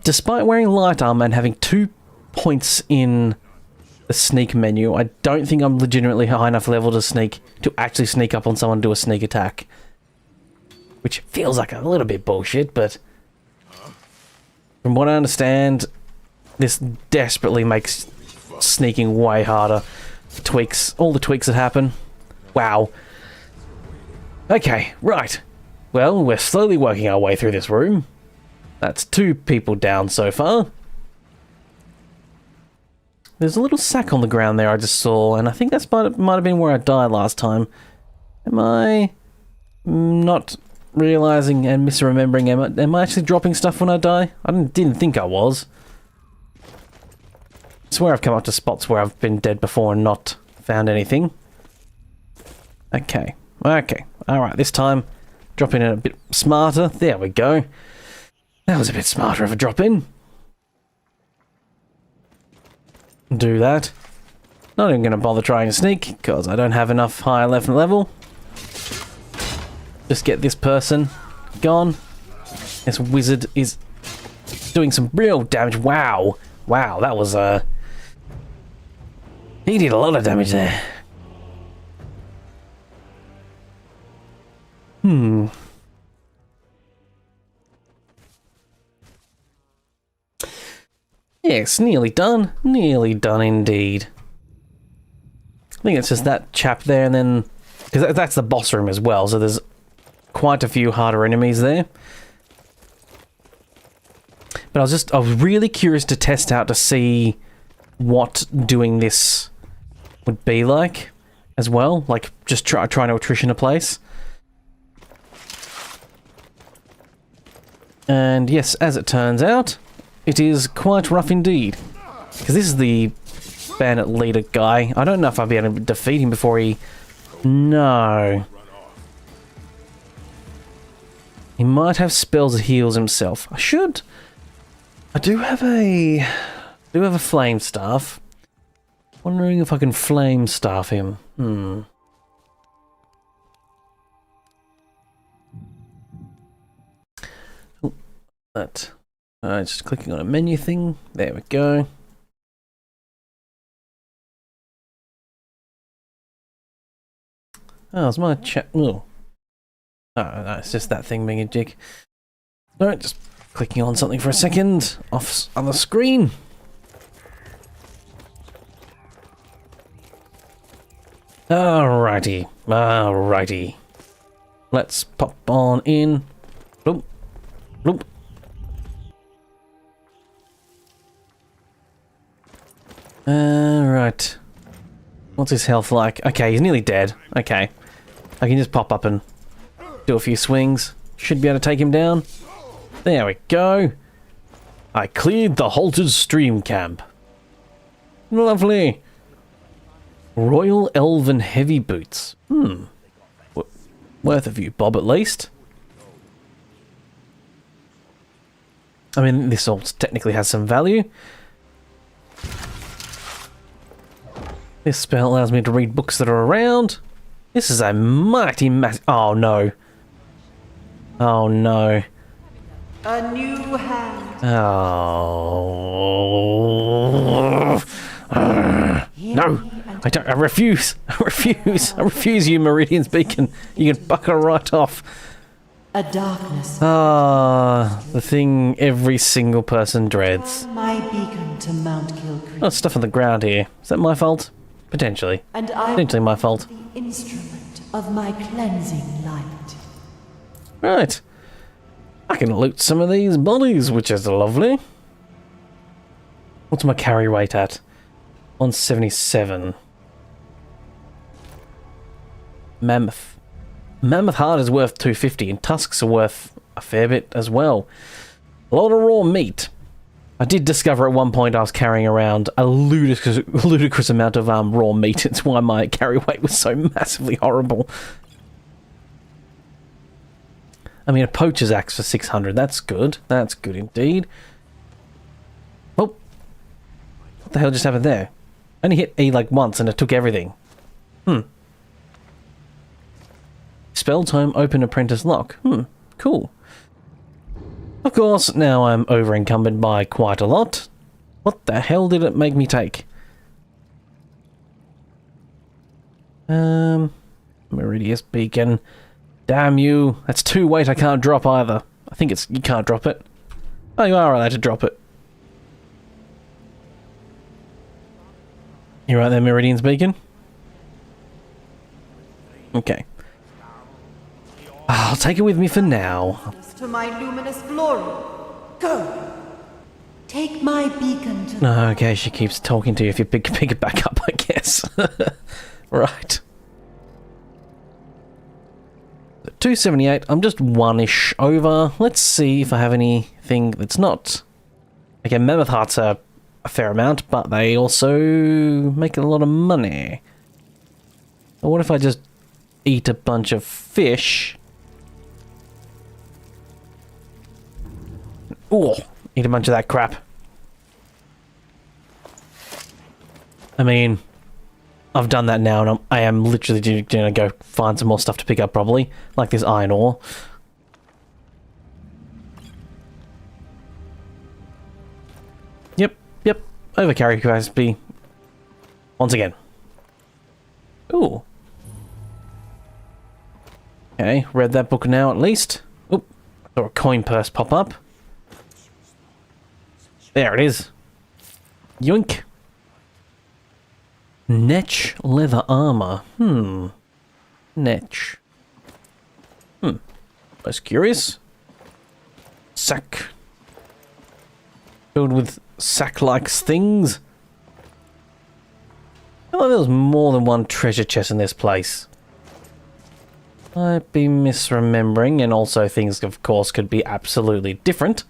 despite wearing light armor and having 2 points in the sneak menu, I don't think I'm legitimately high enough level to actually sneak up on someone and do a sneak attack. Which feels like a little bit bullshit, but from what I understand, this desperately makes sneaking way harder. Tweaks, all the tweaks that happen. Wow. Okay, right. Well, we're slowly working our way through this room. That's 2 people down so far. There's a little sack on the ground there I just saw, and I think that might have been where I died last time. Am I not realizing and misremembering? Am I actually dropping stuff when I die? I didn't think I was. I swear I've come up to spots where I've been dead before and not found anything. Okay. Okay. Alright, this time, drop in a bit smarter. There we go. That was a bit smarter of a drop in. Do that. Not even going to bother trying to sneak, because I don't have enough higher level. Just get this person gone. This wizard is doing some real damage. Wow. Wow, that was, he did a lot of damage there. Yes, nearly done. Nearly done indeed. I think it's just that chap there, and then... because that's the boss room as well, so there's quite a few harder enemies there. But I was really curious to test out to see what doing this would be like as well. Like, just trying to attrition a place. And yes, as it turns out, it is quite rough indeed. Because this is the bandit leader guy. I don't know if I'll be able to defeat him before he... No. He might have spells that heals himself. I should... I do have a flame staff. Wondering if I can flame staff him. That. Just clicking on a menu thing. There we go. Oh, it's my chat. Oh, no, it's just that thing being a jig. Alright, just clicking on something for a second. Off on the screen. Alrighty. Alrighty. Let's pop on in. Bloop. Bloop. Right. What's his health like? Okay, he's nearly dead. Okay. I can just pop up and do a few swings. Should be able to take him down. There we go. I cleared the halted stream camp. Lovely. Royal Elven Heavy Boots. Worth a few bob at least. I mean, this all technically has some value. This spell allows me to read books that are around. This is a mighty massive... Oh no. Oh no. A new hand. Oh. No. I refuse. I refuse. I refuse you, Meridian's Beacon. You can buckle right off. A darkness. Ah, the thing every single person dreads. My beacon to Mount Kilcreek. Oh, stuff on the ground here. Is that my fault? Potentially. And I Potentially my fault. the instrument of my cleansing light. Right. I can loot some of these bodies, which is lovely. What's my carry rate at? 177. Mammoth. Mammoth heart is worth 250, and tusks are worth a fair bit as well. A lot of raw meat. I did discover at one point I was carrying around a ludicrous amount of raw meat. It's why my carry weight was so massively horrible. I mean, a poacher's axe for 600. That's good. That's good indeed. Oh. What the hell just happened there? I only hit E like once and it took everything. Spell tome, open apprentice lock. Cool. Of course, now I'm over encumbered by quite a lot. What the hell did it make me take? Meridius Beacon. Damn you. That's 2 weight I can't drop either. I think it's... you can't drop it. Oh, you are allowed to drop it. You right there, Meridian's Beacon? Okay. I'll take it with me for now. To my luminous glory. Go. Take my beacon to Okay, she keeps talking to you if you pick it back up, I guess. Right. 278, I'm just 1-ish over. Let's see if I have anything that's not... Okay, mammoth hearts are a fair amount, but they also make a lot of money. But what if I just eat a bunch of fish? Ooh, eat a bunch of that crap. I mean, I've done that now, and I am literally going to go find some more stuff to pick up, probably. Like this iron ore. Yep. Overcarry capacity. Once again. Ooh. Okay, read that book now at least. Oop, I saw a coin purse pop up. There it is. Yoink. Netch leather armour. Netch. Most curious. Sack. Filled with sack-like things. I feel like there was more than one treasure chest in this place. I'd be misremembering, and also things, of course, could be absolutely different.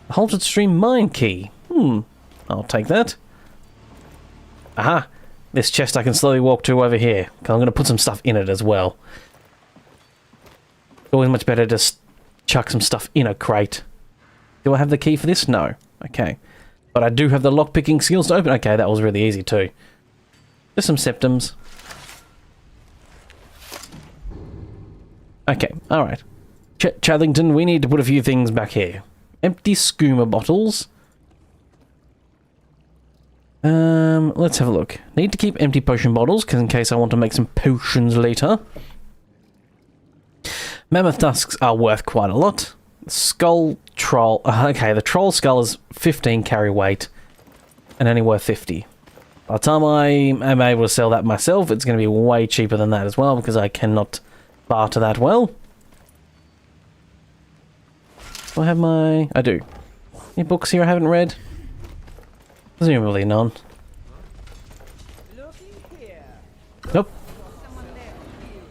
The Halted Stream mine key. I'll take that. Aha! This chest I can slowly walk to over here. 'Cause I'm going to put some stuff in it as well. Always much better to just chuck some stuff in a crate. Do I have the key for this? No. Okay. But I do have the lockpicking skills to open. Okay, that was really easy too. Just some septums. Okay, alright. Chadlington, we need to put a few things back here. Empty skooma bottles. Let's have a look. Need to keep empty potion bottles, because in case I want to make some potions later. Mammoth tusks are worth quite a lot. Skull troll... okay, the troll skull is 15 carry weight, and only worth 50. By the time I am able to sell that myself, it's going to be way cheaper than that as well, because I cannot barter that well. Do I have my... I do. Any books here I haven't read? Presumably none. Nope.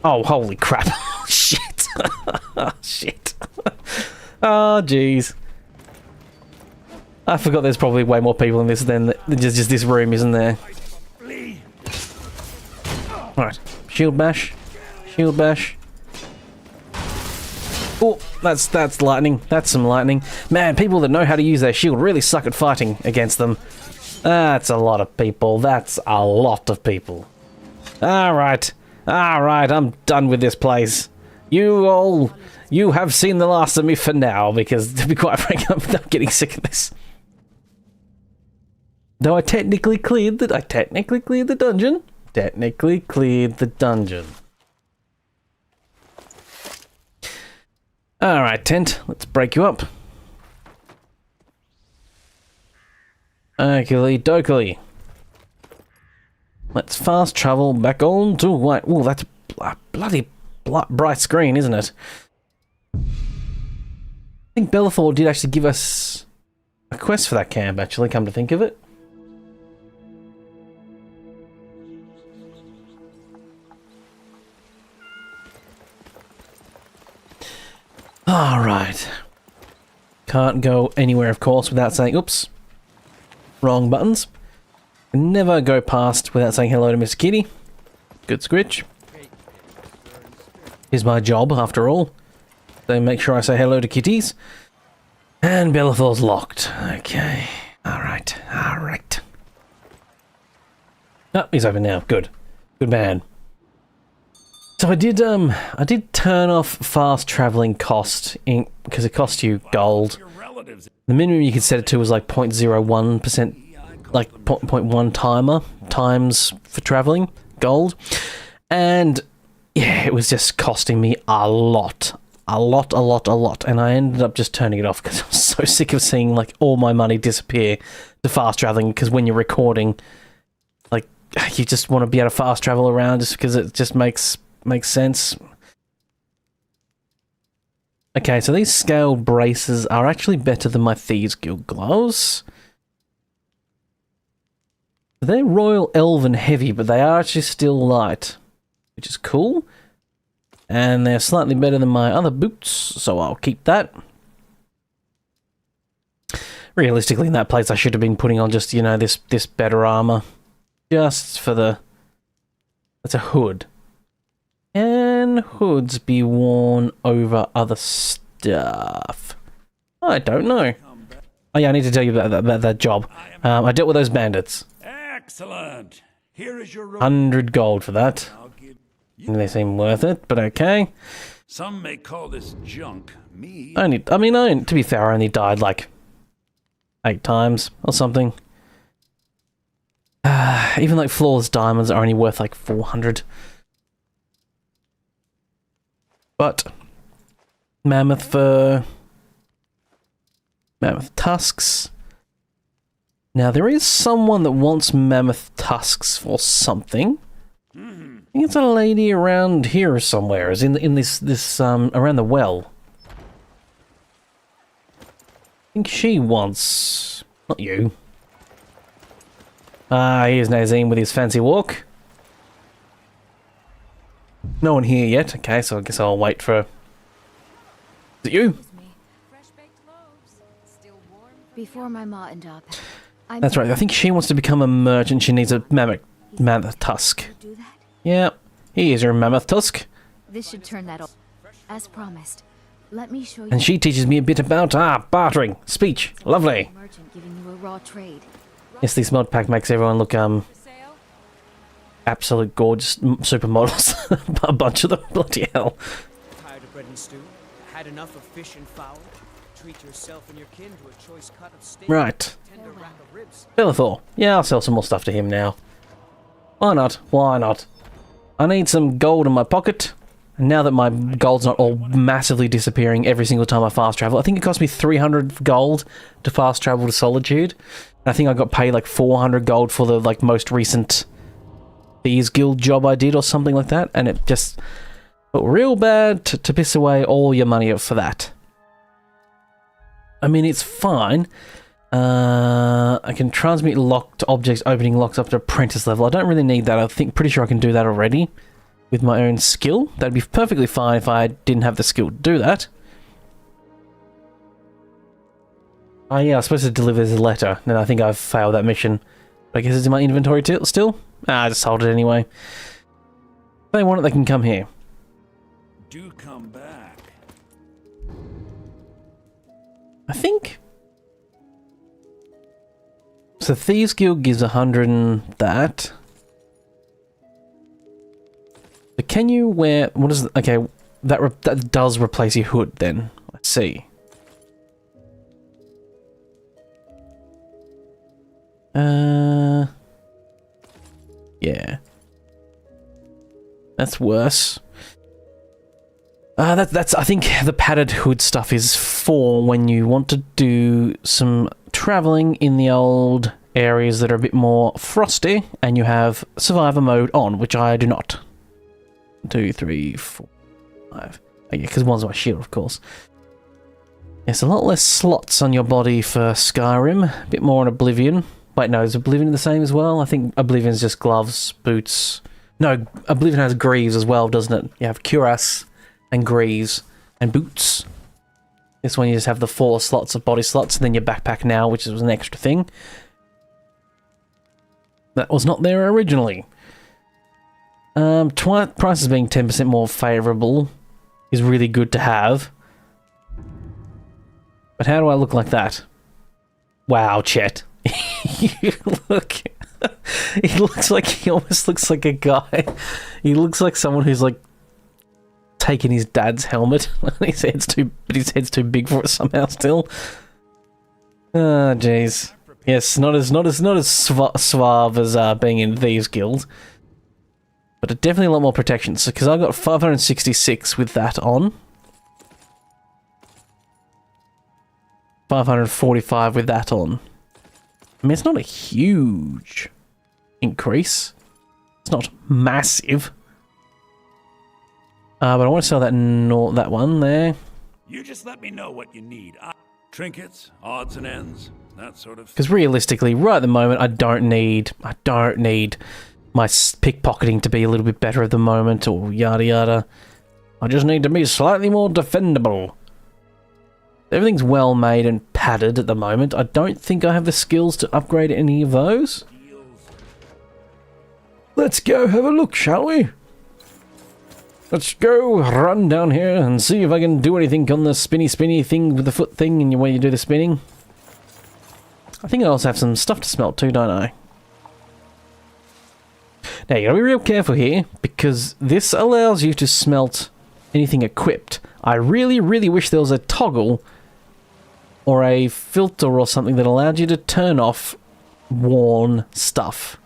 Oh, holy crap. Shit. Shit. Oh, jeez. I forgot there's probably way more people in this than just this room, isn't there? Right. Shield bash. Shield bash. Oh, that's lightning. That's some lightning. Man, people that know how to use their shield really suck at fighting against them. That's a lot of people. That's a lot of people. Alright. Alright, I'm done with this place. You have seen the last of me for now, because to be quite frank, I'm getting sick of this. Though I technically cleared the dungeon. Technically cleared the dungeon. Alright, tent, let's break you up. Okey dokey. Let's fast travel back on to white. Oh, that's a bloody bright screen, isn't it? I think Bellathor did actually give us a quest for that camp, actually, come to think of it. Alright. Can't go anywhere, of course, without saying, oops. Wrong buttons. Never go past without saying hello to Miss Kitty. Good scritch. Is my job, after all. So make sure I say hello to kitties. And Bellathor's locked. Okay. Alright. Alright. Oh, he's open now. Good. Good man. So I did turn off fast traveling cost because it costs you gold. The minimum you could set it to was like 0.01%, like 0.1 timer times for traveling gold, and yeah, it was just costing me a lot, and I ended up just turning it off because I was so sick of seeing like all my money disappear to fast traveling. Because when you're recording, like you just want to be able to fast travel around just because it just makes sense. Okay, so these scaled braces are actually better than my Thieves Guild gloves. They're Royal Elven heavy, but they are actually still light, which is cool. And they're slightly better than my other boots, so I'll keep that. Realistically, in that place, I should have been putting on just, you know, this better armour. Just for the... It's a hood. Can hoods be worn over other stuff? I don't know. Oh yeah, I need to tell you about that job. I dealt with those bandits. Excellent. Here is your 100 gold for that. They seem worth it, but okay. Some may call this junk. Me. To be fair, I only died like 8 times or something. Even like flawless diamonds are only worth like 400. But mammoth fur, mammoth tusks. Now there is someone that wants mammoth tusks for something. I think it's a lady around here somewhere. Is in this around the well. I think she wants, not you. Here's Nazim with his fancy walk. No one here yet. Okay, so I guess I'll wait for... Is it you? Before my ma and up. That's right. I think she wants to become a merchant. She needs a mammoth tusk. Do that? Yeah. Here's her mammoth tusk. This should turn that off. As promised. Let me show you. And she teaches me a bit about bartering, speech. Lovely. Merchant giving you a raw trade. Yes, this mod pack makes everyone look absolute gorgeous supermodels. A bunch of them. Bloody hell. Tired of bread and stew? Had enough of fish and fowl? Treat yourself and your kin to a choice cut of steak. Right. Tender rack of ribs. Bellathor. Yeah, I'll sell some more stuff to him now. Why not? Why not? I need some gold in my pocket. And now that my gold's not all massively disappearing every single time I fast travel, I think it cost me 300 gold to fast travel to Solitude. And I think I got paid like 400 gold for the like most recent Thieves Guild job I did or something like that. And it just felt real bad to piss away all your money for that. I mean, it's fine. I can transmit locked objects, opening locks up to apprentice level. I don't really need that. Pretty sure I can do that already with my own skill. That'd be perfectly fine if I didn't have the skill to do that. Oh yeah, I was supposed to deliver this letter, and I think I've failed that mission. But I guess it's in my inventory still? I just hold it anyway. If they want it, they can come here. Do come back. I think... So Thieves Guild gives 100 and that. But can you wear... What is... Okay, that does replace your hood then. Let's see. Yeah. That's worse. That's I think the padded hood stuff is for when you want to do some traveling in the old areas that are a bit more frosty and you have survivor mode on, which I do not. 1, 2, 3, 4, 5. Oh, yeah, because one's my shield, of course. Yes, a lot less slots on your body for Skyrim. A bit more on Oblivion. Wait, no, is Oblivion the same as well? I think Oblivion's just gloves, boots. No, Oblivion has greaves as well, doesn't it? You have cuirass and greaves and boots. This one you just have the 4 slots of body slots, and then your backpack now, which was an extra thing. That was not there originally. Prices being 10% more favourable is really good to have. But how do I look like that? Wow, Chet. You look... He almost looks like a guy. He looks like someone who's like taken his dad's helmet. His head's too big for it somehow still. Ah, jeez. Yes, not as suave as being in Thieves Guild. But definitely a lot more protection. So, because I got 566 with that on. 545 with that on. I mean, it's not a huge increase. It's not massive. But I want to sell that that one there. You just let me know what you need. Trinkets, odds and ends, that sort of. Because realistically, right at the moment, I don't need my pickpocketing to be a little bit better at the moment, or yada yada. I just need to be slightly more defendable. Everything's well made and padded at the moment. I don't think I have the skills to upgrade any of those. Let's go have a look, shall we? Let's go run down here and see if I can do anything on the spinny thing with the foot thing and where you do the spinning. I think I also have some stuff to smelt too, don't I? Now, you gotta be real careful here, because this allows you to smelt anything equipped. I really, really wish there was a toggle or a filter or something that allowed you to turn off worn stuff.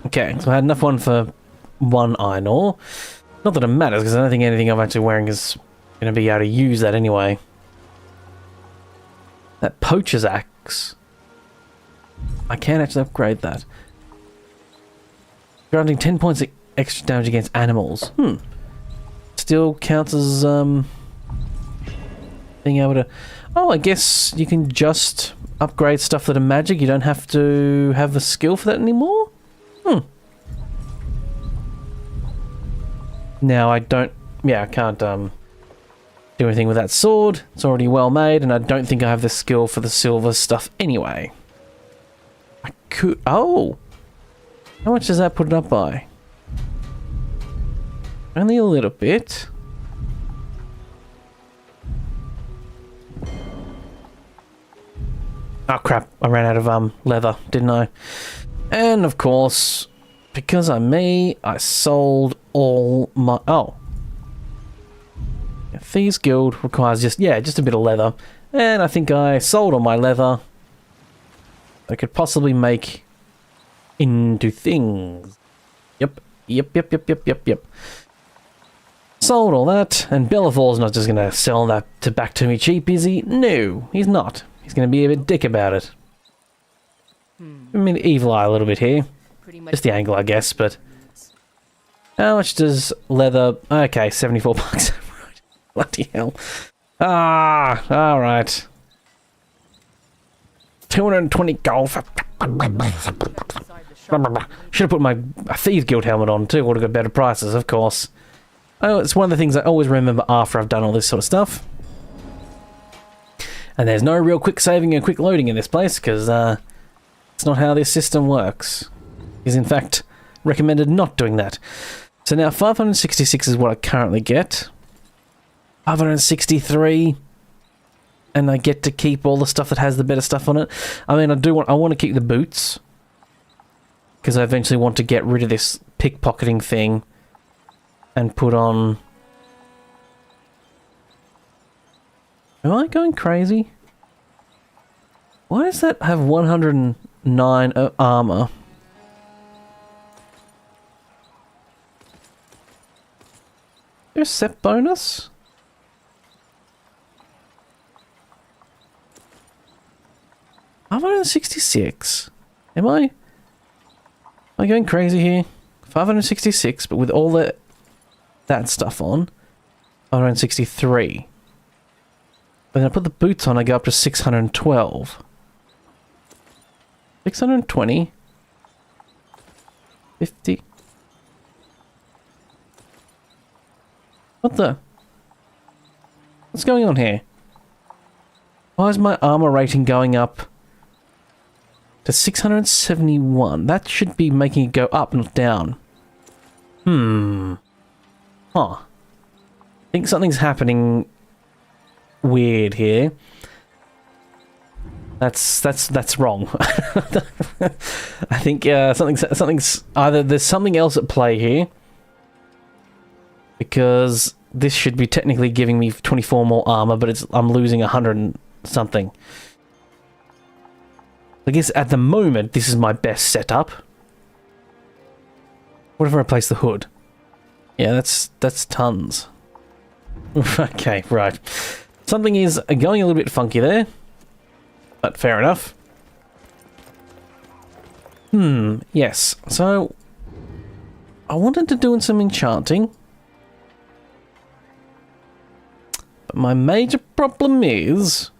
Okay, so I had enough one for one iron ore. Not that it matters, because I don't think anything I'm actually wearing is going to be able to use that anyway. That poacher's axe. I can actually upgrade that. Granting 10 points extra damage against animals. Still counts as being able to... Oh, I guess you can just upgrade stuff that are magic. You don't have to have the skill for that anymore? Now I don't... Yeah, I can't do anything with that sword. It's already well made, and I don't think I have the skill for the silver stuff anyway. I could... Oh! How much does that put it up by? Only a little bit. Oh crap, I ran out of leather, didn't I? And of course, because I'm me, I sold all my... Oh. Thieves Guild requires just a bit of leather. And I think I sold all my leather. I could possibly make into things. Yep. Sold all that, and Bellathor's not just going to sell that back to me cheap, is he? No, he's not. He's going to be a bit dick about it. I mean, evil eye a little bit here. Just the angle, I guess, but... How much does leather... Okay, 74 bucks. Bloody hell. Ah, alright. 220 gold for... Should have put my Thieves Guild helmet on too, would have got better prices, of course. Oh, it's one of the things I always remember after I've done all this sort of stuff. And there's no real quick saving and quick loading in this place, because it's not how this system works. Is in fact recommended not doing that. So now 566 is what I currently get. 563, and I get to keep all the stuff that has the better stuff on it. I mean, I want to keep the boots, because I eventually want to get rid of this pickpocketing thing and put on... Am I going crazy? Why does that have 109 armour? Is there a set bonus? I'm 566. Am I going crazy here? 566, but with all that stuff on, 563. But then I put the boots on, I go up to 612. 620. 50. What's going on here? Why is my armor rating going up to 671? That should be making it go up, not down. Huh. I think something's happening weird here. That's wrong. I think something's either there's something else at play here, because this should be technically giving me 24 more armor, but I'm losing 100 and something. I guess at the moment this is my best setup. What if I replace the hood? Yeah, that's tons. Okay, right. Something is going a little bit funky there. But fair enough. Yes. So, I wanted to do some enchanting. But my major problem is,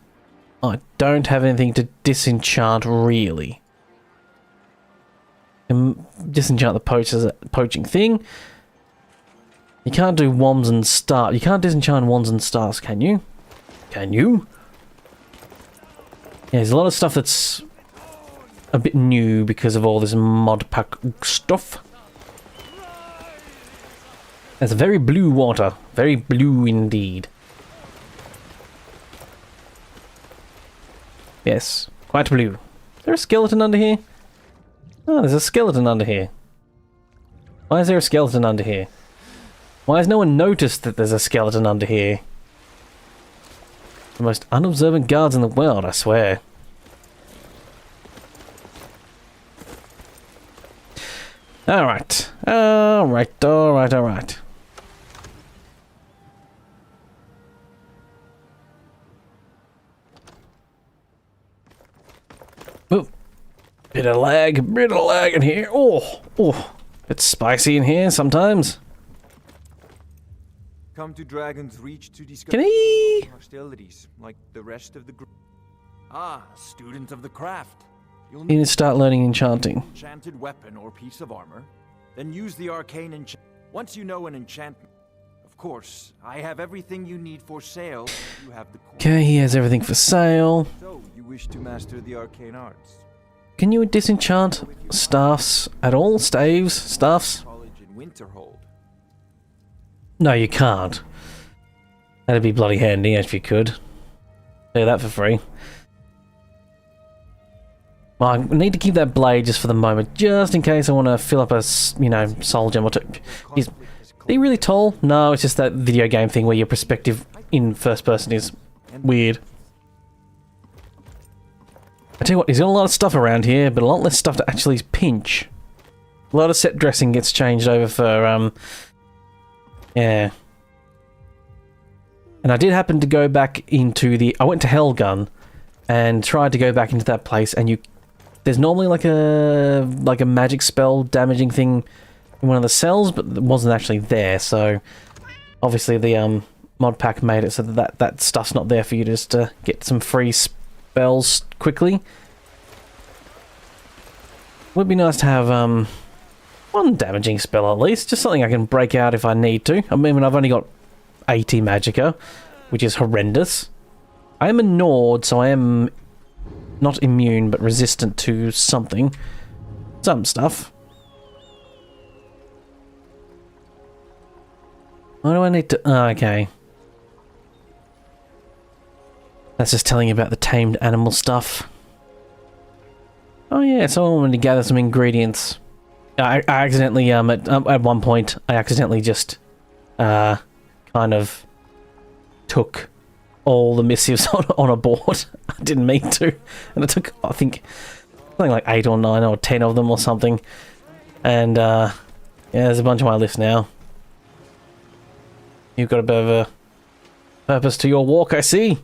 I don't have anything to disenchant, really. Disenchant the poaching thing. You can't do wands and stars. You can't disenchant wands and stars, can you? Can you? Yeah, there's a lot of stuff that's a bit new because of all this MODPACK stuff. There's very blue water. Very blue indeed. Yes, quite blue. Is there a skeleton under here? Oh, there's a skeleton under here. Why is there a skeleton under here? Why has no one noticed that there's a skeleton under here? The most unobservant guards in the world, I swear. Alright. Alright. Oop. Bit of lag in here. Oh. It's spicy in here sometimes. Come to Dragon's Reach to discuss Can he? hostilities like the rest of the group. Ah, student of the craft. You'll You need to start learning enchanting. an enchanted weapon or piece of armor, then use the arcane enchant. Once you know an enchantment, of course, I have everything you need for sale. You have the coin. Okay, he has everything for sale. So you wish to master the arcane arts? Can you disenchant staffs at all? Staffs? College in Winterhold. No, you can't. That'd be bloody handy if you could. Do that for free. Well, I need to keep that blade just for the moment, just in case I want to fill up a, soul gem or two. Is he really tall? No, it's just that video game thing where your perspective in first person is weird. I tell you what, he's got a lot of stuff around here, but a lot less stuff to actually pinch. A lot of set dressing gets changed over for, yeah. And I did happen to go back into I went to Hellgun and tried to go back into that place, and there's normally like a magic spell damaging thing in one of the cells, but it wasn't actually there, so obviously the MODPACK made it so that stuff's not there for you just to get some free spells quickly. Would be nice to have one damaging spell at least, just something I can break out if I need to. I mean, I've only got 80 magicka, which is horrendous. I am a Nord, so I am not immune, but resistant to something. Some stuff. Why do I need to... Oh, okay. That's just telling you about the tamed animal stuff. Oh yeah, so I wanted to gather some ingredients. I accidentally, at one point, I accidentally just, kind of took all the missives on a board. I didn't mean to. And it took, I think, something like 8 or 9 or 10 of them or something. And, yeah, there's a bunch on my list now. You've got a bit of a purpose to your walk, I see.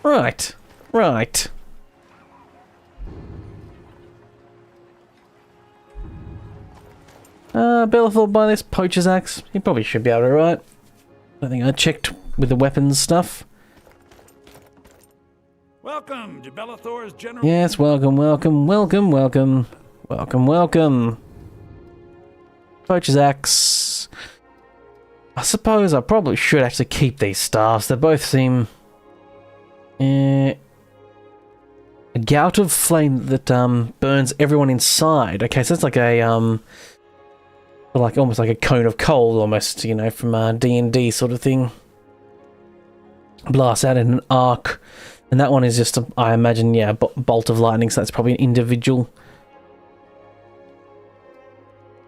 Right. Bella thought by this poacher's axe. You probably should be able to, right? I think I checked with the weapons stuff. Welcome to Bellathor's General. Yes, welcome. Poacher's axe. I suppose I probably should actually keep these staffs. They both seem... a gout of flame that burns everyone inside. Okay, so it's like a almost like a cone of cold, almost, from D&D sort of thing. blasts out in an arc. And that one is just, I imagine, yeah, bolt of lightning, so that's probably an individual.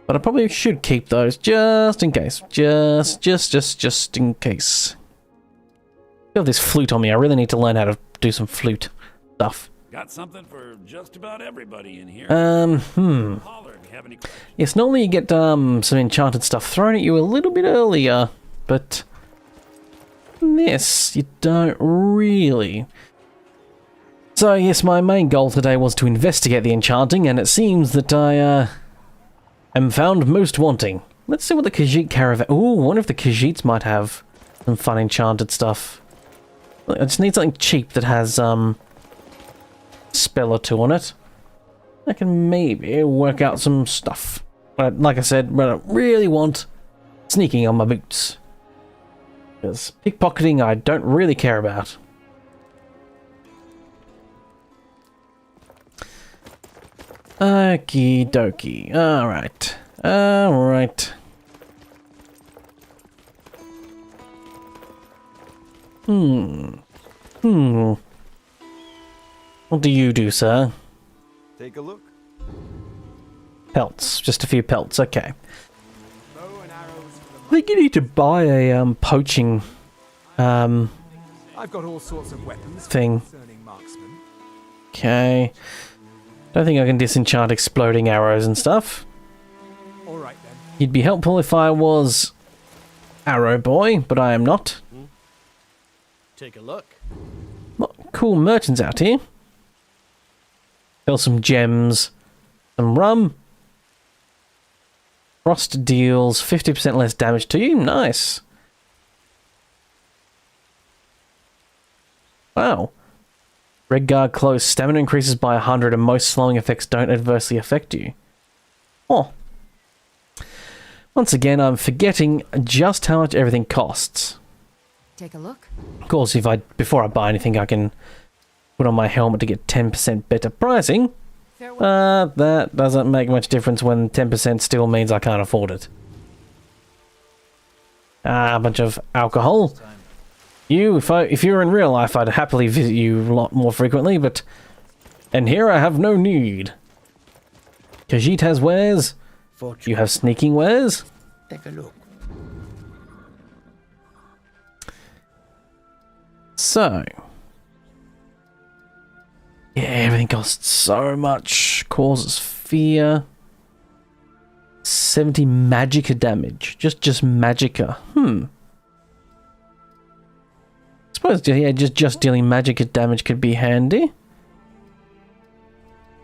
But I probably should keep those just in case. Just in case. I have this flute on me. I really need to learn how to do some flute stuff. Got something for just about everybody in here. Holler if you have any questions. Yes, normally you get some enchanted stuff thrown at you a little bit earlier, but this you don't really. So yes, my main goal today was to investigate the enchanting, and it seems that I am found most wanting. Let's see what the Khajiit caravan. Ooh, I wonder if the Khajiits might have some fun enchanted stuff. I just need something cheap that has spell or two on it. I can maybe work out some stuff. But like I said, what I really want, sneaking on my boots. Because pickpocketing I don't really care about. Okie dokie. Alright. Alright. What do you do, sir? Take a look. Pelts. Just a few pelts. Okay. I think you need to buy a poaching I've got all sorts of weapons thing. concerning marksmen. Okay. Don't think I can disenchant exploding arrows and stuff. All right then. You'd be helpful if I was Arrow Boy, but I am not. Take a look. What cool merchants out here. Sell some gems, some rum. Frost deals 50% less damage to you. Nice. Wow. Red guard close. Stamina increases by 100 and most slowing effects don't adversely affect you. Oh. Once again, I'm forgetting just how much everything costs. Take a look. Of course, before I buy anything, I can put on my helmet to get 10% better pricing. That doesn't make much difference when 10% still means I can't afford it. A bunch of alcohol. If you were in real life, I'd happily visit you a lot more frequently, but... And here I have no need. Khajiit has wares. You have sneaking wares. Take a look. So... Yeah, everything costs so much. Causes fear. 70 magicka damage. Just magicka. Suppose, yeah, just dealing magicka damage could be handy.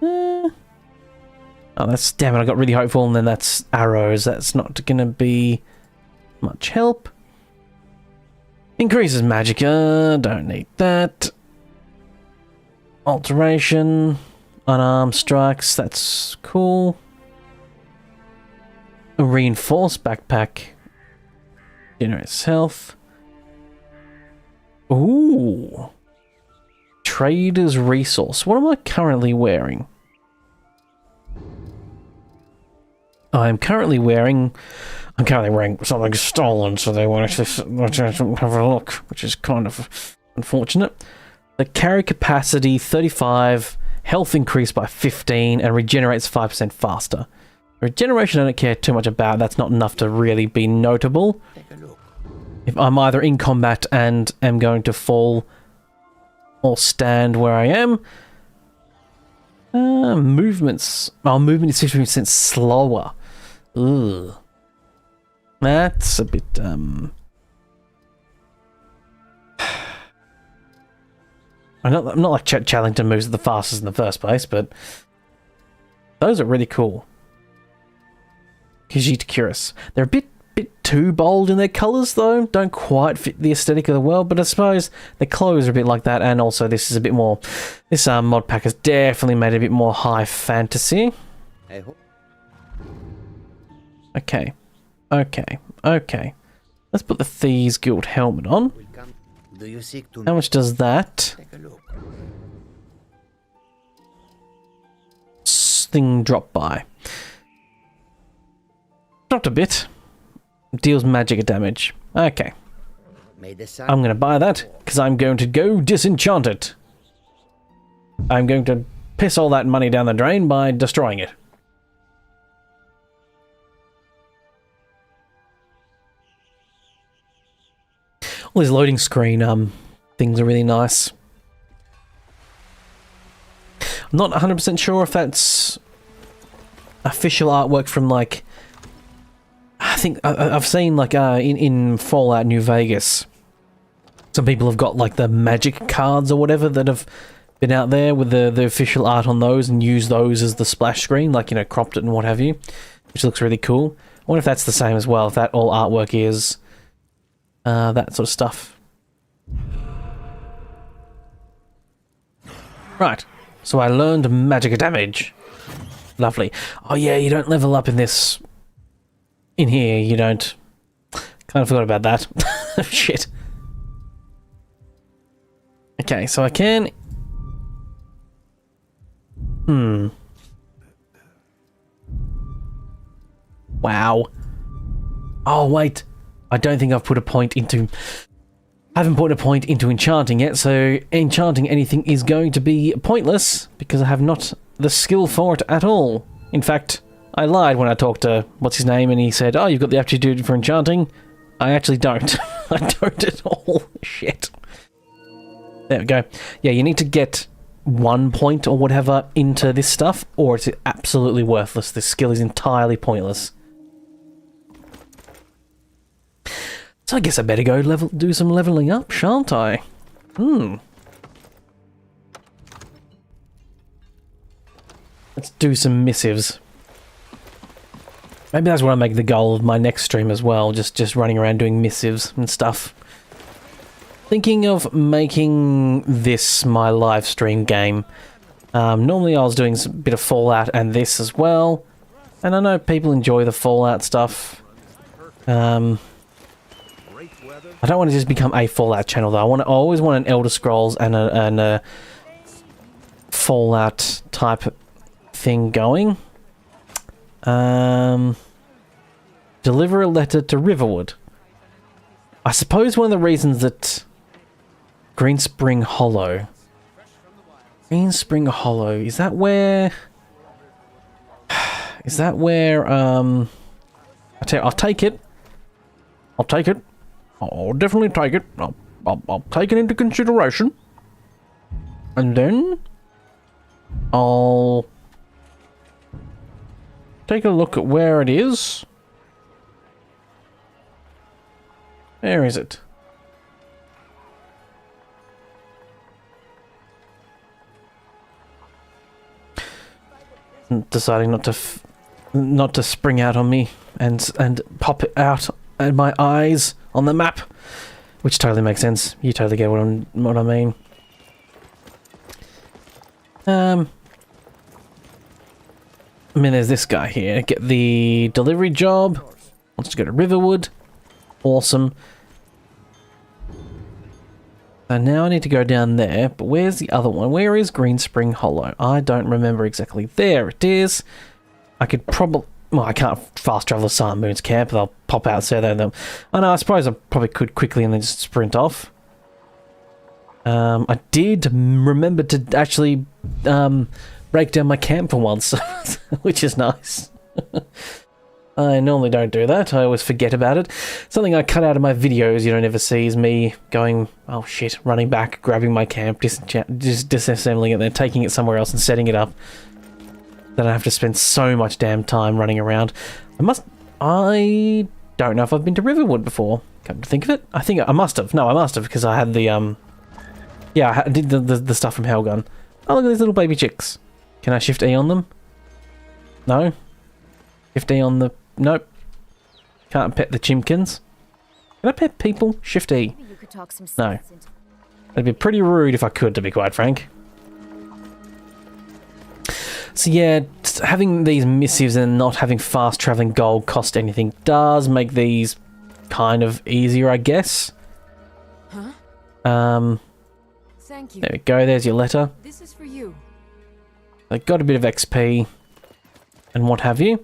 Oh, that's... Damn it, I got really hopeful, and then that's arrows. That's not gonna be much help. Increases magicka. Don't need that. Alteration. Unarmed strikes. That's cool. A reinforced backpack. Generates health. Ooh. Trader's resource. What am I currently wearing? I'm currently wearing something stolen, so they won't actually have a look, which is kind of unfortunate. The carry capacity 35, health increased by 15, and regenerates 5% faster. Regeneration I don't care too much about, that's not enough to really be notable. Take a look. If I'm either in combat and am going to fall or stand where I am. Movements. Oh, movement is 15% slower. Ugh. That's a bit, I'm not like Challengton moves the fastest in the first place, but those are really cool. Khajiit Cuirass. They're a bit too bold in their colours, though. Don't quite fit the aesthetic of the world, but I suppose their clothes are a bit like that, and also this is a bit more... This mod pack has definitely made it a bit more high fantasy. Okay. Let's put the Thieves Guild helmet on. Do you seek to... How much does that? Take a look. Thing drop by. Dropped a bit. Deals magic damage. Okay. May the sun I'm going to buy that, because I'm going to go disenchant it. I'm going to piss all that money down the drain by destroying it. All these loading screen things are really nice. I'm not 100% sure if that's official artwork from, like, I think I've seen, like, in Fallout New Vegas, some people have got, like, the magic cards or whatever that have been out there with the official art on those and used those as the splash screen, like, you know, cropped it and what have you, which looks really cool. I wonder if that's the same as well, if that all artwork is that sort of stuff. Right, so I learned magic damage. Lovely. Oh yeah, you don't level up in this... In here, you don't. Kind of forgot about that. Shit. Okay, so I can... Wow. Oh, wait. I don't think I've put a point into... I haven't put a point into enchanting yet, so enchanting anything is going to be pointless, because I have not the skill for it at all. In fact, I lied when I talked to what's his name, and he said, "Oh, you've got the aptitude for enchanting." I actually don't. I don't at all. Shit. There we go. Yeah, you need to get 1 point or whatever into this stuff, or it's absolutely worthless. This skill is entirely pointless. So I guess I better go do some leveling up, shan't I? Let's do some missives. Maybe that's what I make the goal of my next stream as well, just running around doing missives and stuff. Thinking of making this my live stream game. Normally I was doing a bit of Fallout and this as well, and I know people enjoy the Fallout stuff. I don't want to just become a Fallout channel though. I always want an Elder Scrolls and a Fallout type thing going. Deliver a letter to Riverwood. I suppose one of the reasons that Greenspring Hollow... Greenspring Hollow, is that where... Is that where, I'll take it. I'll take it. I'll definitely take it. I'll take it into consideration. And then... I'll... take a look at where it is. Where is it? Deciding not to spring out on me and pop it out at my eyes on the map, which totally makes sense. You totally get what I mean. I mean, there's this guy here. Get the delivery job. Wants to go to Riverwood. Awesome. And now I need to go down there. But where's the other one? Where is Greenspring Hollow? I don't remember exactly. There it is. I could probably... Well, I can't fast travel to Silent Moon's camp. They'll pop out, say there. I know, I suppose I probably could quickly and then just sprint off. I did remember to actually break down my camp for once, which is nice. I normally don't do that. I always forget about it. Something I cut out of my videos you don't ever see is me going, oh shit, running back, grabbing my camp, just disassembling it, then taking it somewhere else and setting it up. Then I have to spend so much damn time running around. I don't know if I've been to Riverwood before. Come to think of it, I think I must have. No, I must have, because I had the yeah, I did the stuff from Helgun. Oh, look at these little baby chicks. Can I shift E on them? No. Shift E on the... Nope. Can't pet the chimkins. Can I pet people? Shift E. No. It'd be pretty rude if I could, to be quite frank. So yeah, having these missives and not having fast traveling gold cost anything does make these kind of easier, I guess. Huh? Thank you. There we go, there's your letter. This is for you. I got a bit of XP and what have you.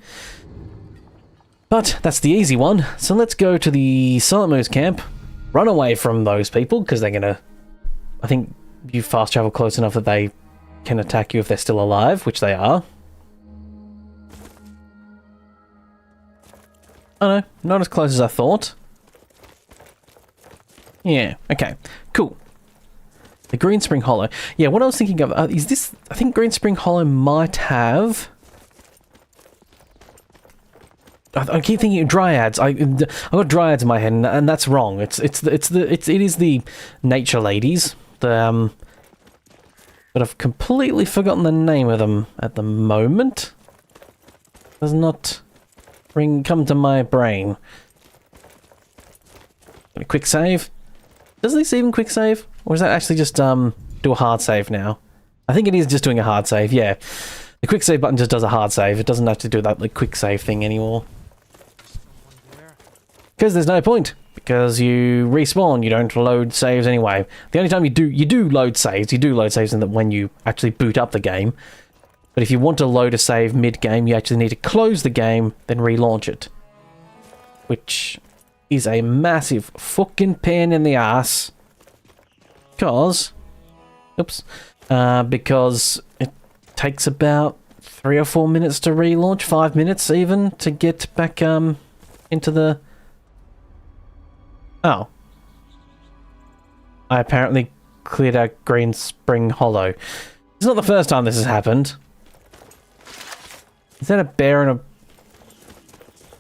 But that's the easy one. So let's go to the Silent Moon's camp run away from those people because they're gonna. I think you fast travel close enough that they can attack you if they're still alive, which they are. Oh no, not as close as I thought. Yeah, okay, cool. The Green Spring Hollow. Yeah, what I was thinking of is this. I think Green Spring Hollow might have. I keep thinking of dryads. I got dryads in my head, and that's wrong. It is the nature ladies. But I've completely forgotten the name of them at the moment. Does not come to my brain. A quick save. Does this even quick save, or is that actually just do a hard save now? I think it is just doing a hard save. Yeah, the quick save button just does a hard save. It doesn't have to do that like quick save thing anymore. Because there's no point. Because you respawn, you don't load saves anyway. The only time you do load saves, in that when you actually boot up the game. But if you want to load a save mid-game, you actually need to close the game, then relaunch it. Which is a massive fucking pain in the ass. Because... Oops. Because it takes about 3 or 4 minutes to relaunch, 5 minutes even, to get back into the... Oh. I apparently cleared out Green Spring Hollow. It's not the first time this has happened. Is that a bear and a...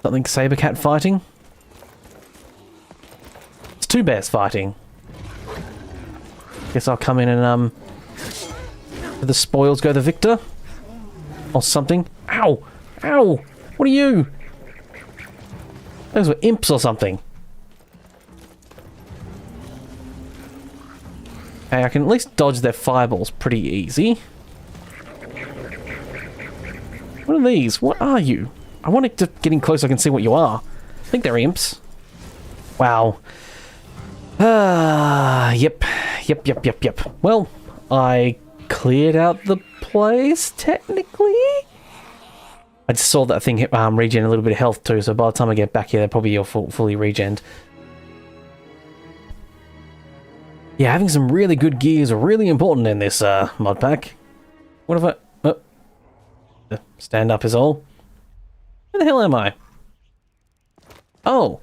something saber cat fighting? It's 2 bears fighting. Guess I'll come in and, the spoils go the victor? Or something. Ow! Ow! What are you? Those were imps or something. Okay, I can at least dodge their fireballs pretty easy. What are these? What are you? I want to get in close so I can see what you are. I think they're imps. Wow. Yep. Well, I cleared out the place, technically? I just saw that thing regen a little bit of health too, so by the time I get back here, they're probably all fully regened. Yeah, having some really good gear is really important in this mod pack. What if I... Oh. Stand up is all. Where the hell am I? Oh.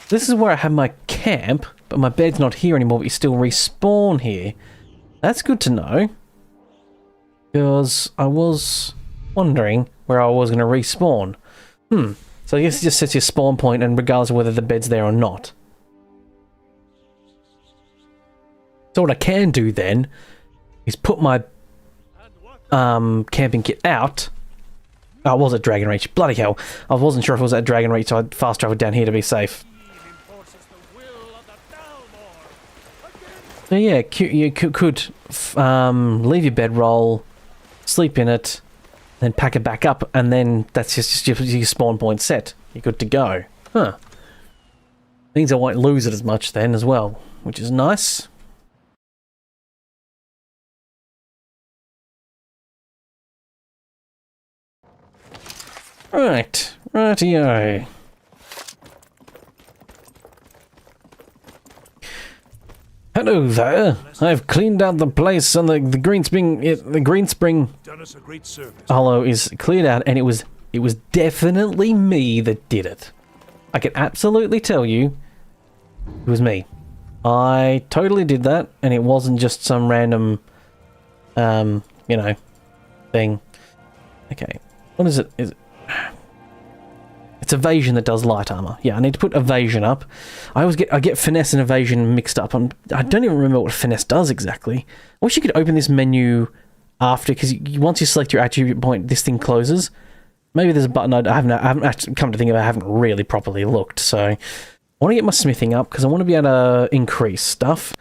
This is where I have my camp, but my bed's not here anymore, but you still respawn here. That's good to know. Because I was wondering where I was going to respawn. So I guess it just sets your spawn point, and regardless of whether the bed's there or not. So what I can do then is put my camping kit out. Oh, I was at Dragon Reach. Bloody hell. I wasn't sure if it was at Dragon Reach, so I fast traveled down here to be safe. So yeah, you could leave your bedroll, sleep in it, then pack it back up, and then that's just your spawn point set. You're good to go. Huh. Means I won't lose it as much then as well, which is nice. Right, rightio. Hello there. I've cleaned out the place, and the Green Spring Done us a great service. Hollow is cleared out, and it was definitely me that did it. I can absolutely tell you, it was me. I totally did that, and it wasn't just some random, you know, thing. Okay, what is it? It's evasion that does light armor. Yeah, I need to put evasion up. I get finesse and evasion mixed up. I don't even remember what finesse does exactly. I wish you could open this menu after, because once you select your attribute point, this thing closes. Maybe there's a button I haven't actually come to think of it. I haven't really properly looked. So I want to get my smithing up because I want to be able to increase stuff.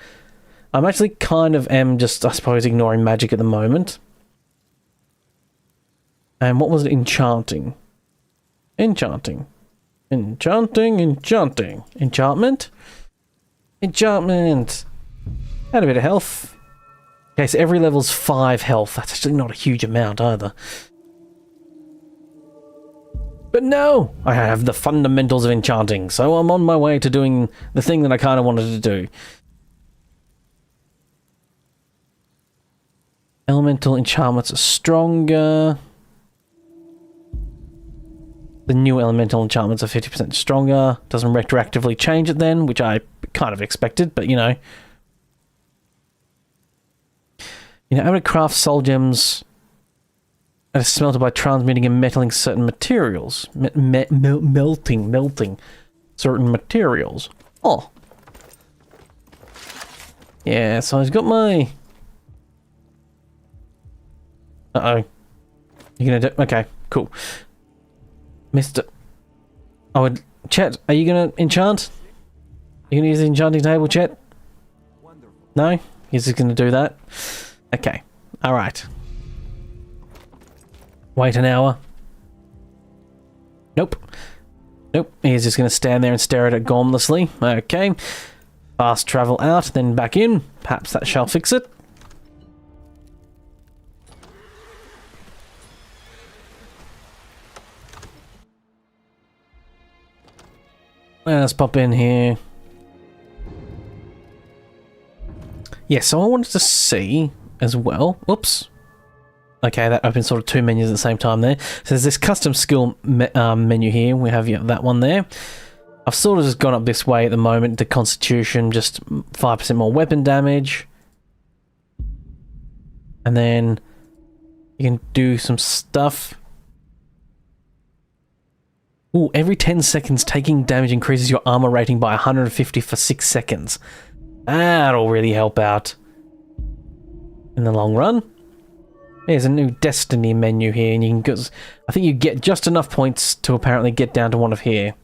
I'm actually kind of just, I suppose, ignoring magic at the moment. And what was it? Enchanting. Enchanting. Enchantment? Enchantment! Had a bit of health. Okay, so every level's 5 health. That's actually not a huge amount either. But no! I have the fundamentals of enchanting, so I'm on my way to doing the thing that I kind of wanted to do. Elemental enchantments are stronger. The new elemental enchantments are 50% stronger. Doesn't retroactively change it then, which I kind of expected, but you know. Able to craft soul gems at a smelter by transmuting and metaling certain materials. Melting certain materials. Oh. Yeah, so I've got my... Uh-oh. You're gonna do... Okay, cool. Mr... Oh, Chet, are you gonna enchant? Are you gonna use the enchanting table, Chet? No? He's just gonna do that? Okay. Alright. Wait an hour. Nope. Nope. He's just gonna stand there and stare at it gormlessly. Okay. Fast travel out, then back in. Perhaps that shall fix it. Let's pop in here. Yeah, so I wanted to see as well. Whoops. Okay, that opens sort of two menus at the same time there. So there's this custom skill menu here. We have that one there. I've sort of just gone up this way at the moment. The Constitution, just 5% more weapon damage. And then you can do some stuff. Ooh, every 10 seconds taking damage increases your armor rating by 150 for 6 seconds. That'll really help out in the long run. There's a new Destiny menu here, and you can I think you get just enough points to apparently get down to one of here.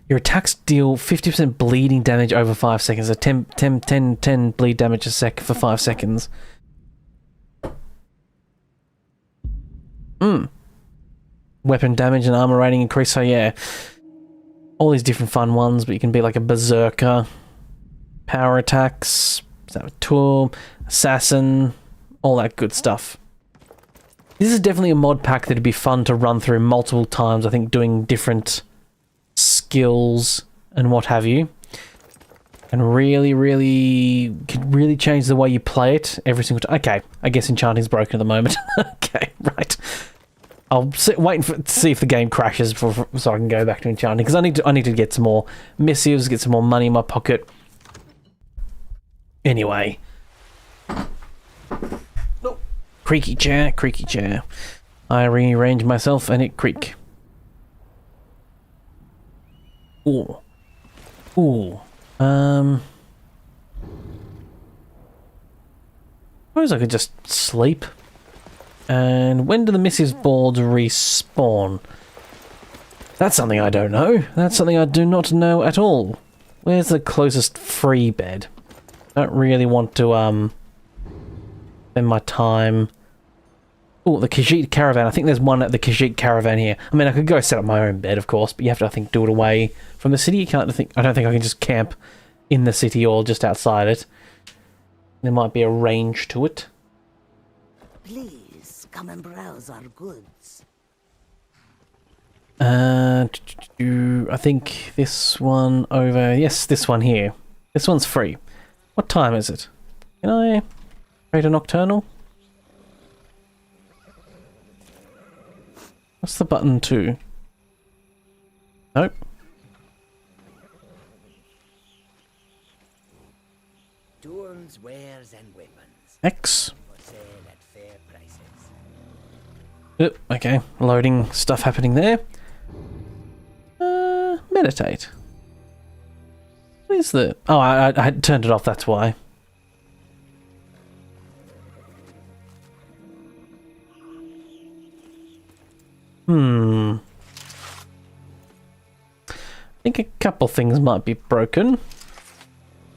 Your attacks deal 50% bleeding damage over 5 seconds. So 10 bleed damage a sec for 5 seconds. Weapon damage and armor rating increase, so yeah. All these different fun ones, but you can be like a berserker. Power attacks, saboteur, assassin, all that good stuff. This is definitely a mod pack that'd be fun to run through multiple times, I think, doing different skills and what have you. And could really change the way you play it every single time. Okay, I guess enchanting's broken at the moment. Okay, right. I'll wait to see if the game crashes so I can go back to enchanting, because I need to get some more missives, get some more money in my pocket. Anyway. Oh, creaky chair, creaky chair. I rearrange myself and it creak. Ooh. Ooh. Suppose I could just sleep. And when do the missives boards respawn? That's something I don't know. That's something I do not know at all. Where's the closest free bed? I don't really want to spend my time. Oh, the Khajiit caravan. I think there's one at the Khajiit caravan here. I mean, I could go set up my own bed, of course, but you have to, I think, do it away from the city. I don't think I can just camp in the city or just outside it. There might be a range to it. Please come and browse our goods. I think this one over. Yes, this one here. This one's free. What time is it? Can I create a nocturnal? What's the button to? Nope. Tools, wares, and weapons. X. For sale at fair prices. Yep, okay. Loading stuff happening there. Meditate. What is the... Oh, I had turned it off, that's why. I think a couple things might be broken at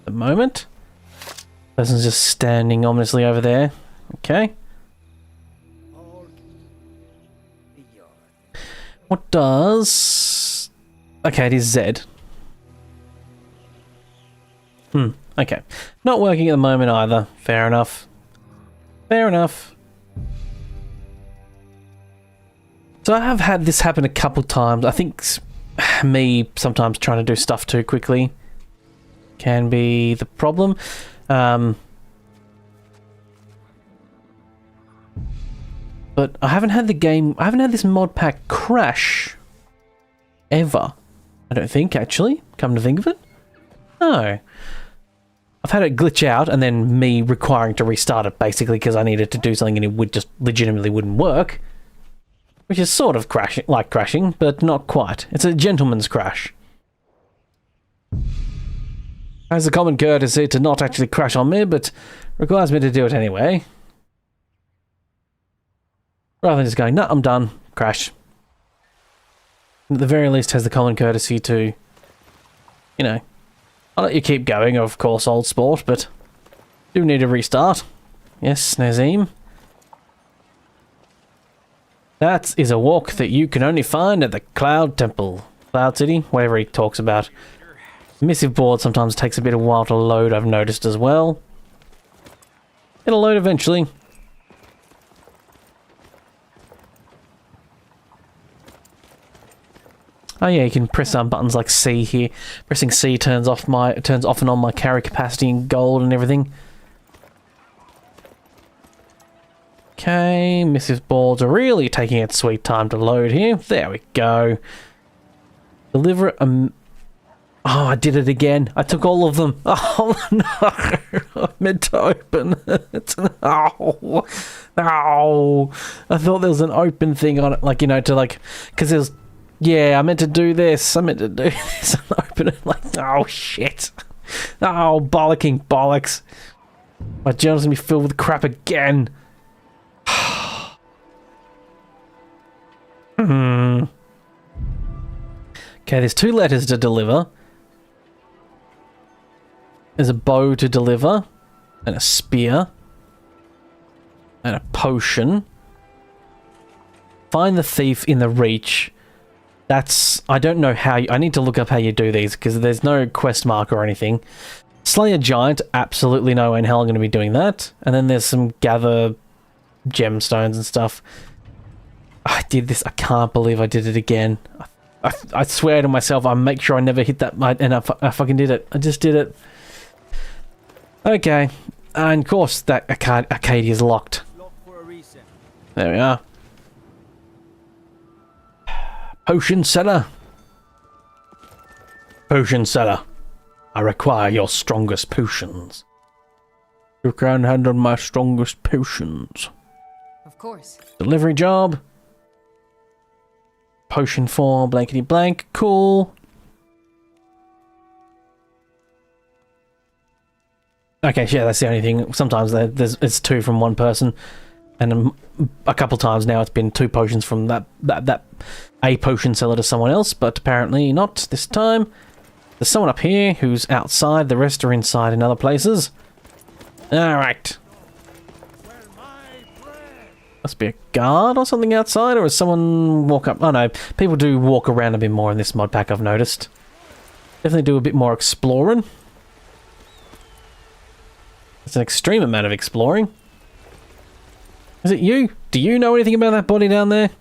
the moment. Person's just standing ominously over there. Okay. What does... Okay, it is Z. Okay. Not working at the moment either. Fair enough. Fair enough. So I have had this happen a couple times. I think me sometimes trying to do stuff too quickly can be the problem. But I haven't had this mod pack crash ever. I don't think, actually, come to think of it. No. I've had it glitch out and then me requiring to restart it basically because I needed to do something and it would just legitimately wouldn't work. Which is sort of crashing, but not quite. It's a gentleman's crash. Has a common courtesy to not actually crash on me, but requires me to do it anyway. Rather than just going, no, I'm done. Crash. At the very least has the common courtesy to, you know, I'll let you keep going, of course, old sport, but do need a restart. Yes, Nazim. That is a walk that you can only find at the Cloud Temple. Cloud City, whatever he talks about. Missive board sometimes takes a bit of a while to load, I've noticed as well. It'll load eventually. Oh yeah, you can press buttons like C here. Pressing C turns off and on my carry capacity in gold and everything. Okay, missive boards are really taking its sweet time to load here. There we go. Deliver a... Oh, I did it again. I took all of them. Oh no, I meant to open it. Oh, oh. I thought there was an open thing on it, like, you know, to like, because there's... Yeah, I meant to do this. I meant to do this. And open it like, oh shit. Oh, bollocking bollocks. My journal's gonna be filled with crap again. Okay, there's 2 letters to deliver. There's a bow to deliver. And a spear. And a potion. Find the thief in the reach. That's... I don't know how... I need to look up how you do these, because there's no quest mark or anything. Slay a giant. Absolutely no way in hell I'm going to be doing that. And then there's some gather gemstones and stuff. I did this. I can't believe I did it again. I swear to myself, I'll make sure I never hit that... And I fucking did it. I just did it. Okay. And of course, that arcade is locked. There we are. Potion seller. Potion seller. I require your strongest potions. You can handle my strongest potions. Of course. Delivery job. Potion for blankety blank. Cool. Okay, yeah, that's the only thing. Sometimes it's 2 from one person, and a couple times now it's been 2 potions from that a potion seller to someone else, but apparently not this time. There's someone up here who's outside. The rest are inside in other places. All right. Must be a guard or something outside, or is someone walk up? Oh no, people do walk around a bit more in this mod pack, I've noticed. Definitely do a bit more exploring. It's an extreme amount of exploring. Is it you? Do you know anything about that body down there?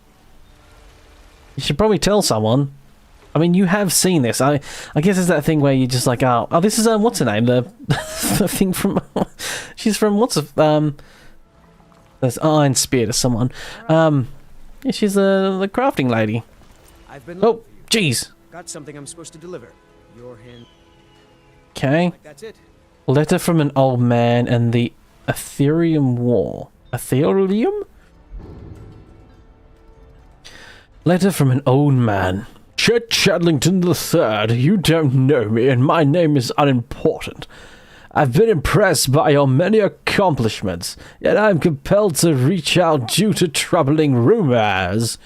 You should probably tell someone. I mean, you have seen this. I guess it's that thing where you're just like, oh, this is what's her name? The the thing from she's from there's Iron Spear to someone. Yeah, she's the crafting lady. Oh, jeez. Got something I'm supposed to deliver. Your hand. Okay. That's it. Letter from an old man and the Ethereum War. Ethereum? Letter from an old man. Chet Chadlington III, you don't know me and my name is unimportant. I've been impressed by your many accomplishments, yet I am compelled to reach out due to troubling rumors.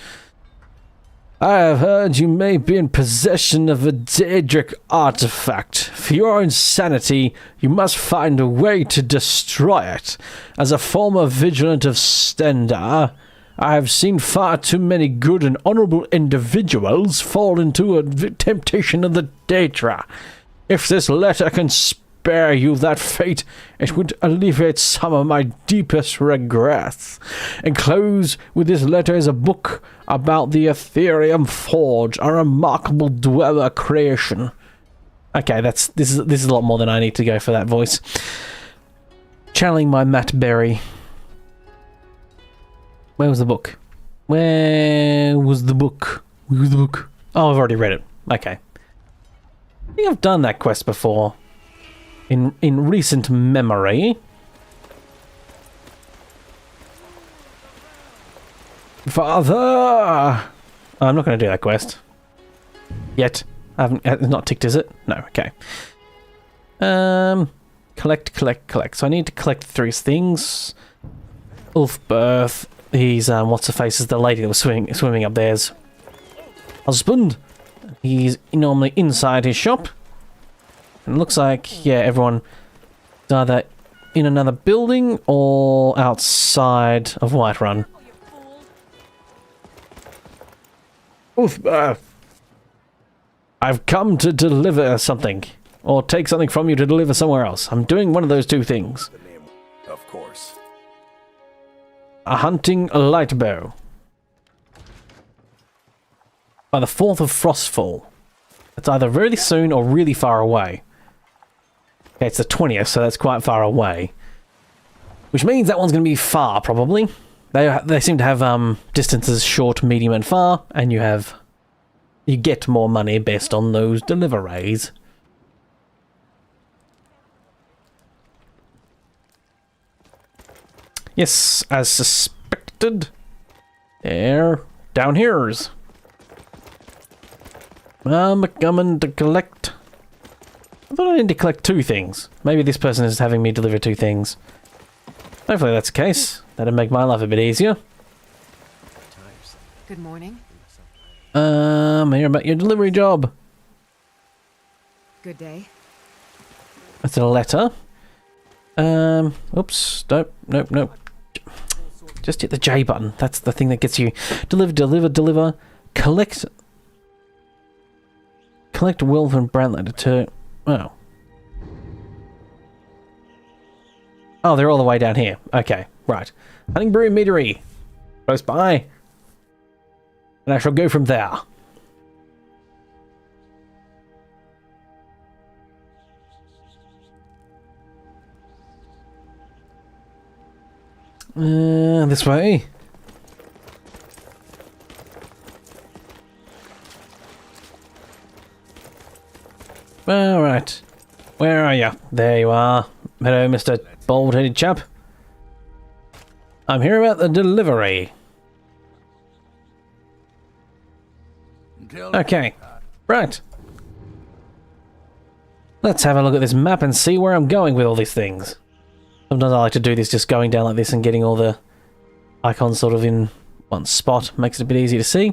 I have heard you may be in possession of a Daedric artifact. For your own sanity, you must find a way to destroy it. As a former vigilant of Stendar, I have seen far too many good and honorable individuals fall into a temptation of the Daedra. If this letter can spare you that fate. It would alleviate some of my deepest regrets. Enclosed with this letter is a book about the Ethereum Forge, a remarkable dweller creation. Okay, this is a lot more than I need to go for that voice. Channeling my Matt Berry. Where was the book? Where was the book? Where was the book? Oh, I've already read it. Okay. I think I've done that quest before. In recent memory. Father! Oh, I'm not going to do that quest. Yet. It's not ticked, is it? No, okay. Collect. So I need to collect 3 things. Ulfberth. He's, what's-her-face is the lady that was swimming up there's husband. He's normally inside his shop. And it looks like, yeah, everyone is either in another building or outside of Whiterun. Ulfberth. I've come to deliver something. Or take something from you to deliver somewhere else. I'm doing one of those 2 things. Of course. A hunting light bow. By the 4th of Frostfall. It's either really soon or really far away. Okay, it's the 20th, so that's quite far away. Which means that one's going to be far, probably. They seem to have distances short, medium, and far, and you get more money based on those deliveries. Yes, as suspected. There. Down here's. I'm coming to collect. I thought I needed to collect 2 things. Maybe this person is having me deliver 2 things. Hopefully that's the case. That'd make my life a bit easier. Good morning. Hear about your delivery job. Good day. That's a letter. Oops. Nope. Just hit the J button. That's the thing that gets you. Deliver. Collect wealth and brand letter to... Oh. Oh, they're all the way down here. Okay, right. Hunting Brew Meadery. Close by. And I shall go from there. This way. Alright. Where are you? There you are. Hello, Mr. Bald-headed chap. I'm here about the delivery. Okay. Right. Let's have a look at this map and see where I'm going with all these things. Sometimes I like to do this just going down like this and getting all the icons sort of in one spot. Makes it a bit easier to see.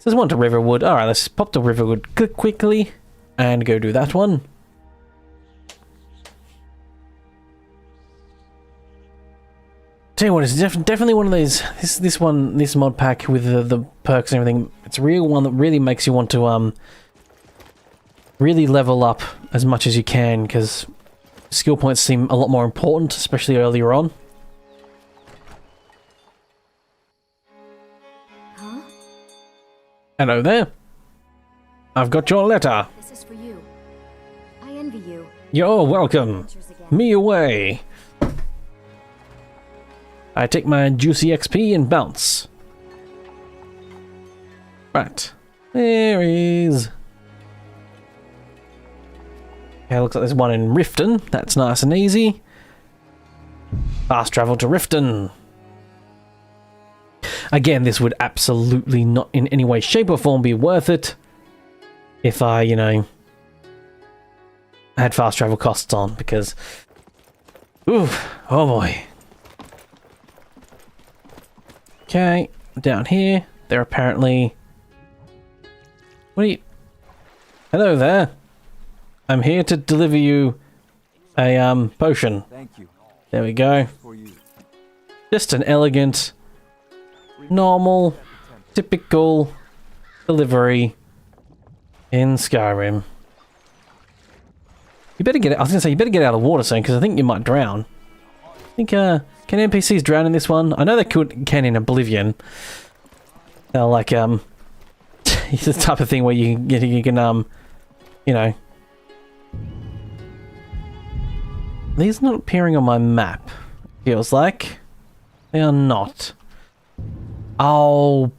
There's one to Riverwood. Alright, let's pop to Riverwood quickly and go do that one. Tell you what, it's definitely one of these. This mod pack with the perks and everything. It's a real one that really makes you want to really level up as much as you can, because skill points seem a lot more important, especially earlier on. Huh? Hello there. I've got your letter. This is for you. I envy you. You're welcome. Me away. I take my juicy XP and bounce. Right. There is... Okay, looks like there's one in Riften. That's nice and easy. Fast travel to Riften. Again, this would absolutely not in any way, shape or form be worth it if I, you know, had fast travel costs on, because... Ooh, oh boy. Okay, down here, they're apparently... What are you... Hello there. I'm here to deliver you a, potion. Thank you. There we go. For you. Just an elegant, normal, typical delivery in Skyrim. You better get. I was gonna say you better get out of the water soon because I think you might drown. I think. Can NPCs drown in this one? I know they can in Oblivion. Like it's the type of thing where you can you know. These are not appearing on my map. Feels like they are not. Oh,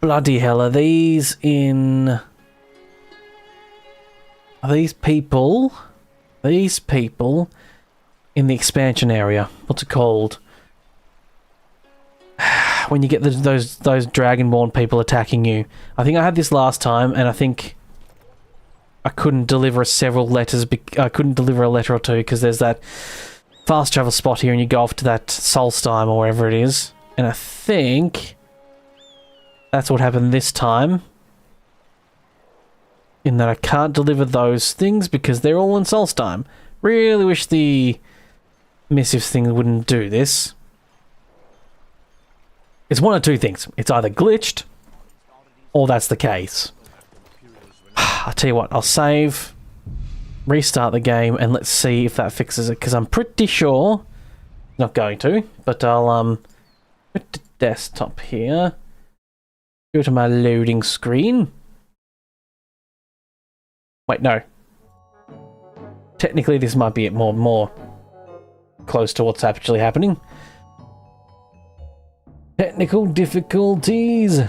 bloody hell! Are these in? Are these people? These people in the expansion area. What's it called? When you get those Dragonborn people attacking you. I think I had this last time, and I think I couldn't deliver several letters. I couldn't deliver a letter or two because there's that fast travel spot here, and you go off to that Solstheim or wherever it is. And I think that's what happened this time. In that I can't deliver those things because they're all in Solstheim. Really wish the missives thing wouldn't do this. It's one of two things. It's either glitched, or that's the case. I'll tell you what, I'll save, restart the game, and let's see if that fixes it, because I'm pretty sure... Not going to, but I'll, go to desktop here. Go to my loading screen. Wait, no. Technically, this might be more close to what's actually happening. Technical difficulties.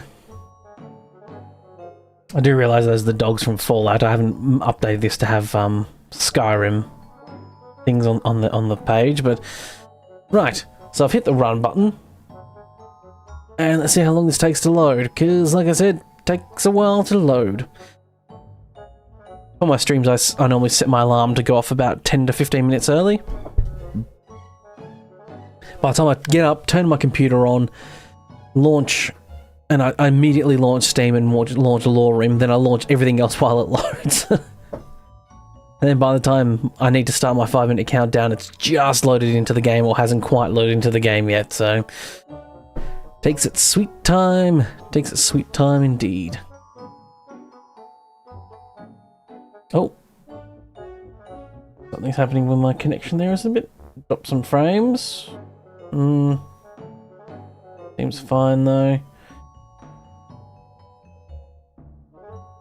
I do realise those are the dogs from Fallout. I haven't updated this to have Skyrim things on the page, but right. So I've hit the run button, and let's see how long this takes to load. Because, like I said, it takes a while to load. On my streams, I normally set my alarm to go off about 10 to 15 minutes early. By the time I get up, turn my computer on, launch, and I immediately launch Steam and launch LoreRim, then I launch everything else while it loads. And then by the time I need to start my 5-minute countdown, it's just loaded into the game or hasn't quite loaded into the game yet, so... Takes its sweet time. Takes its sweet time indeed. Oh. Something's happening with my connection there, isn't it? Drop some frames. Seems fine though.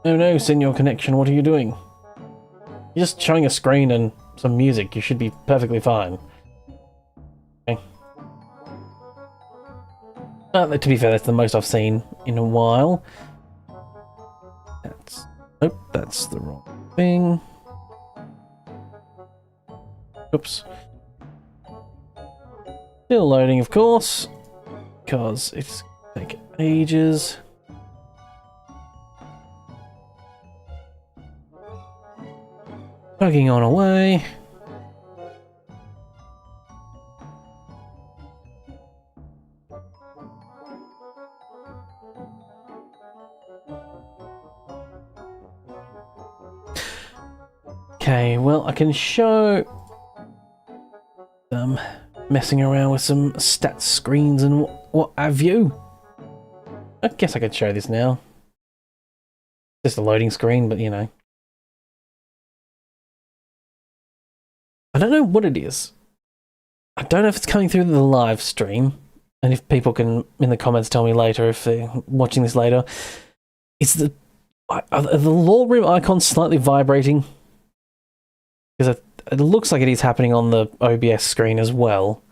Oh no, Senor Connection, what are you doing? You're just showing a screen and some music. You should be perfectly fine. Okay. To be fair, that's the most I've seen in a while. That's... Nope, that's the wrong thing. Oops. Still loading, of course, because it's going to take ages. Plugging on away. Okay, well, I can show them messing around with some stats screens and what have you. I guess I could show this now. Just a loading screen, but you know. I don't know what it is. I don't know if it's coming through the live stream, and if people can in the comments tell me later if they're watching this later. It's the LoreRim icon slightly vibrating. Because it looks like it is happening on the OBS screen as well.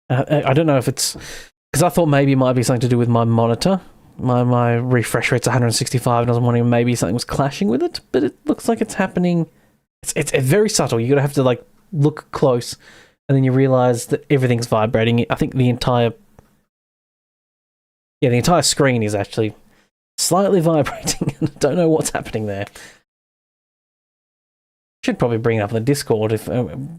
I don't know if it's... Because I thought maybe it might be something to do with my monitor. My refresh rate's 165 and I was wondering maybe something was clashing with it. But it looks like it's happening... It's very subtle. You're going to have to like look close and then you realise that everything's vibrating. I think the entire... Yeah, the entire screen is actually... slightly vibrating, and I don't know what's happening there. Should probably bring it up in the Discord if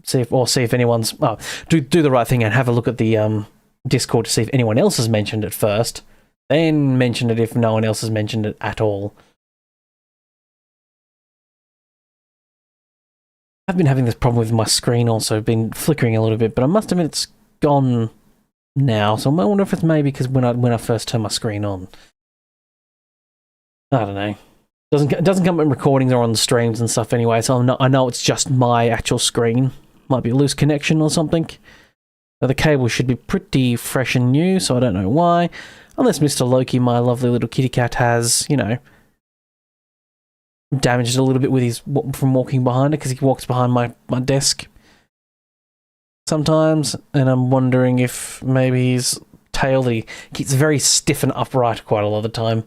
see if anyone's do the right thing and have a look at the Discord to see if anyone else has mentioned it first, then mention it if no one else has mentioned it at all. I've been having this problem with my screen also, been flickering a little bit, but I must admit it's gone now, so I wonder if it's maybe because when I first turned my screen on. I don't know. It doesn't come in recordings or on the streams and stuff anyway, so I know it's just my actual screen. Might be a loose connection or something. So the cable should be pretty fresh and new, so I don't know why. Unless Mr. Loki, my lovely little kitty cat, has, you know, damaged it a little bit with his from walking behind it, because he walks behind my desk sometimes, and I'm wondering if maybe his tail that he keeps very stiff and upright quite a lot of the time.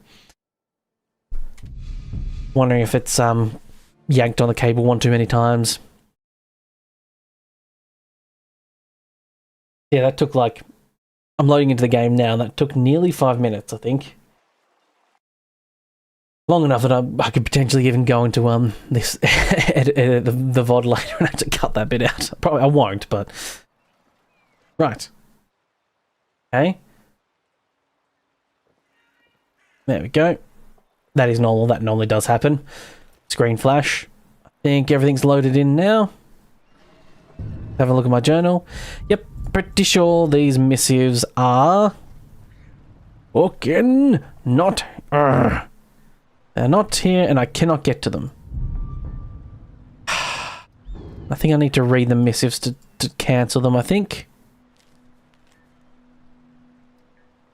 Wondering if it's yanked on the cable one too many times. Yeah, that took like... I'm loading into the game now, and that took nearly 5 minutes, I think. Long enough that I could potentially even go into this edit the VOD later and have to cut that bit out. Probably I won't, but... Right. Okay. There we go. That is normal. That normally does happen. Screen flash. I think everything's loaded in now. Have a look at my journal. Yep, pretty sure these missives are... fucking not... They're not here, and I cannot get to them. I think I need to read the missives to cancel them, I think.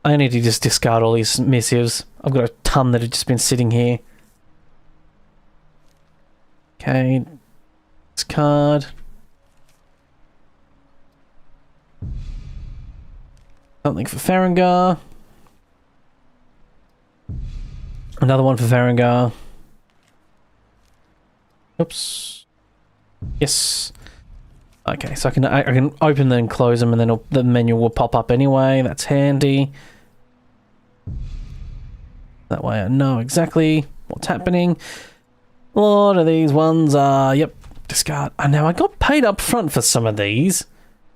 I need to just discard all these missives. I've got a ton that have just been sitting here. Okay. Discard. Something for Farengar. Another one for Farengar. Oops. Yes. Okay, so I can open them and close them, and then the menu will pop up anyway. That's handy. That way I know exactly what's happening. A lot of these ones are, yep, discard. And now I got paid up front for some of these.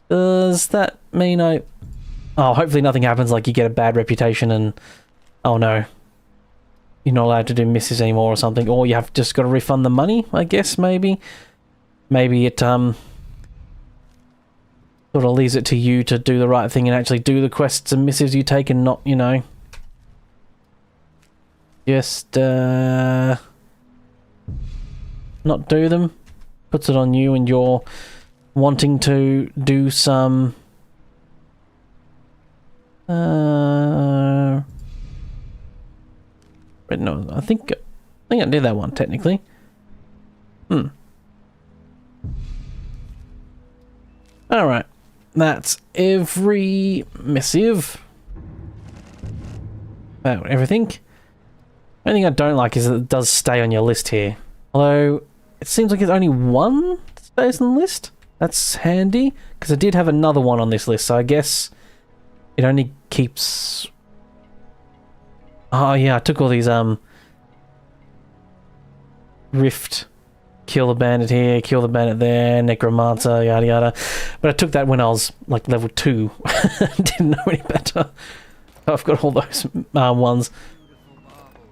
Does that mean I... Oh, hopefully nothing happens, like you get a bad reputation and... Oh no. You're not allowed to do misses anymore or something. Or you have just got to refund the money, I guess, maybe. Maybe it, sort of leaves it to you to do the right thing and actually do the quests and missives you take and not, you know... Just, not do them. Puts it on you and you're wanting to do some... But no, I think I did that one, technically. Alright. That's every missive. About everything. The only thing I don't like is that it does stay on your list here. Although, it seems like there's only one that stays on the list. That's handy, because I did have another one on this list, so I guess it only keeps... Oh yeah, I took all these, Rift, kill the bandit here, kill the bandit there, necromancer, yada yada. But I took that when I was, like, level 2. Didn't know any better. I've got all those ones.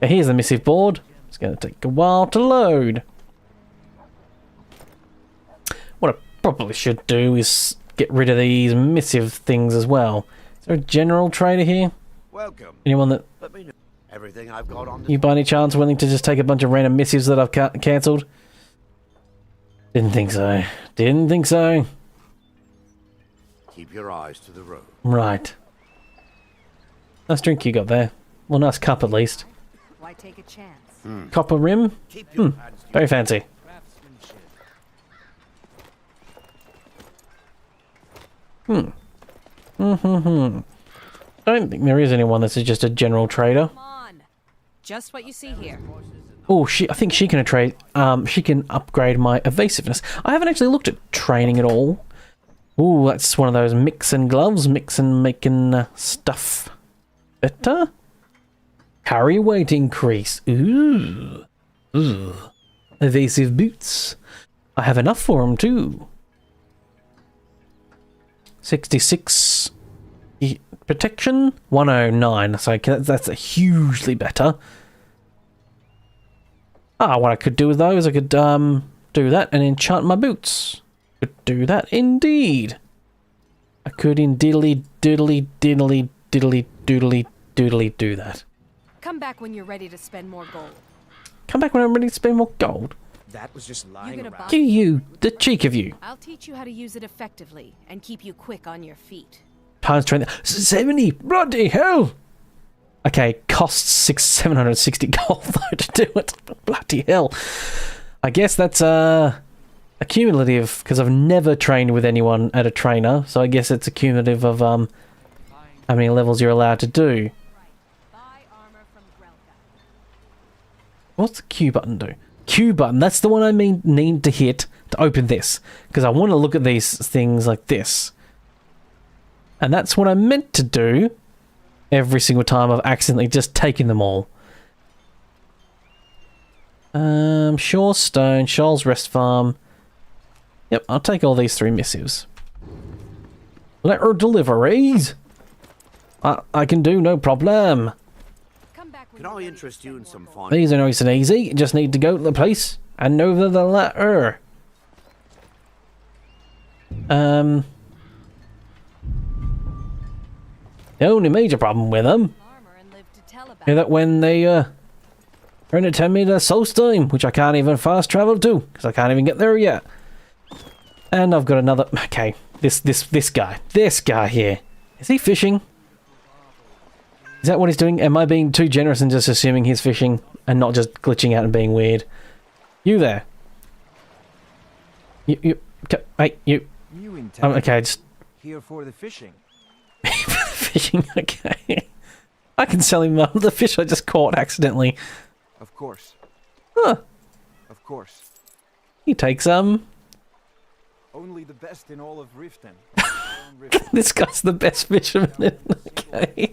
Here's the missive board. It's going to take a while to load. What I probably should do is get rid of these missive things as well. Is there a general trader here? Welcome. Anyone that... Let me know everything I've got on. You by any chance willing to just take a bunch of random missives that I've cancelled? Didn't think so. Didn't think so. Keep your eyes to the road. Right. Nice drink you got there. Well, nice cup at least. Why take a chance? Copper rim? Very fancy. I don't think there is anyone that's just a general trader. Come on. Just what you see here. Oh, I think she can trade. She can upgrade my evasiveness. I haven't actually looked at training at all. Ooh, that's one of those mix and gloves, mix and making stuff better. Carry weight increase. Ooh. Evasive boots. I have enough for them too. 66 protection, 109. So that's a hugely better. What I could do with those, I could do that and enchant my boots. Could do that indeed. I could diddly diddly diddly diddly doodly doodly do that. Come back when you're ready to spend more gold. Come back when I'm ready to spend more gold. That was just lying gonna around. You, the cheek of you. I'll teach you how to use it effectively and keep you quick on your feet. Times 20. 70! Bloody hell! Okay, costs 760 gold though to do it. Bloody hell. I guess that's a cumulative, because I've never trained with anyone at a trainer, so I guess it's a cumulative of how many levels you're allowed to do. What's the Q button do? Q button, that's the one I need to hit to open this, because I want to look at these things like this. And that's what I meant to do every single time I've accidentally just taken them all. Shore Stone, Shoals Rest Farm. Yep, I'll take all these 3 missives. Letter deliveries. I can do, no problem. Can I interest you in some fun? These are nice and easy. Just need to go to the place and over the letter. The only major problem with them is that when they are going to tell me the Solstheim, which I can't even fast travel to because I can't even get there yet. And I've got another. Okay, this guy here. Is he fishing? Is that what he's doing? Am I being too generous and just assuming he's fishing and not just glitching out and being weird? You there? Hey, you. Okay, just here for the fishing. fishing. Okay, I can sell him the fish I just caught accidentally. Of course. Huh? Of course. He takes Only the best in all of Riften. This guy's the best fisherman. Okay.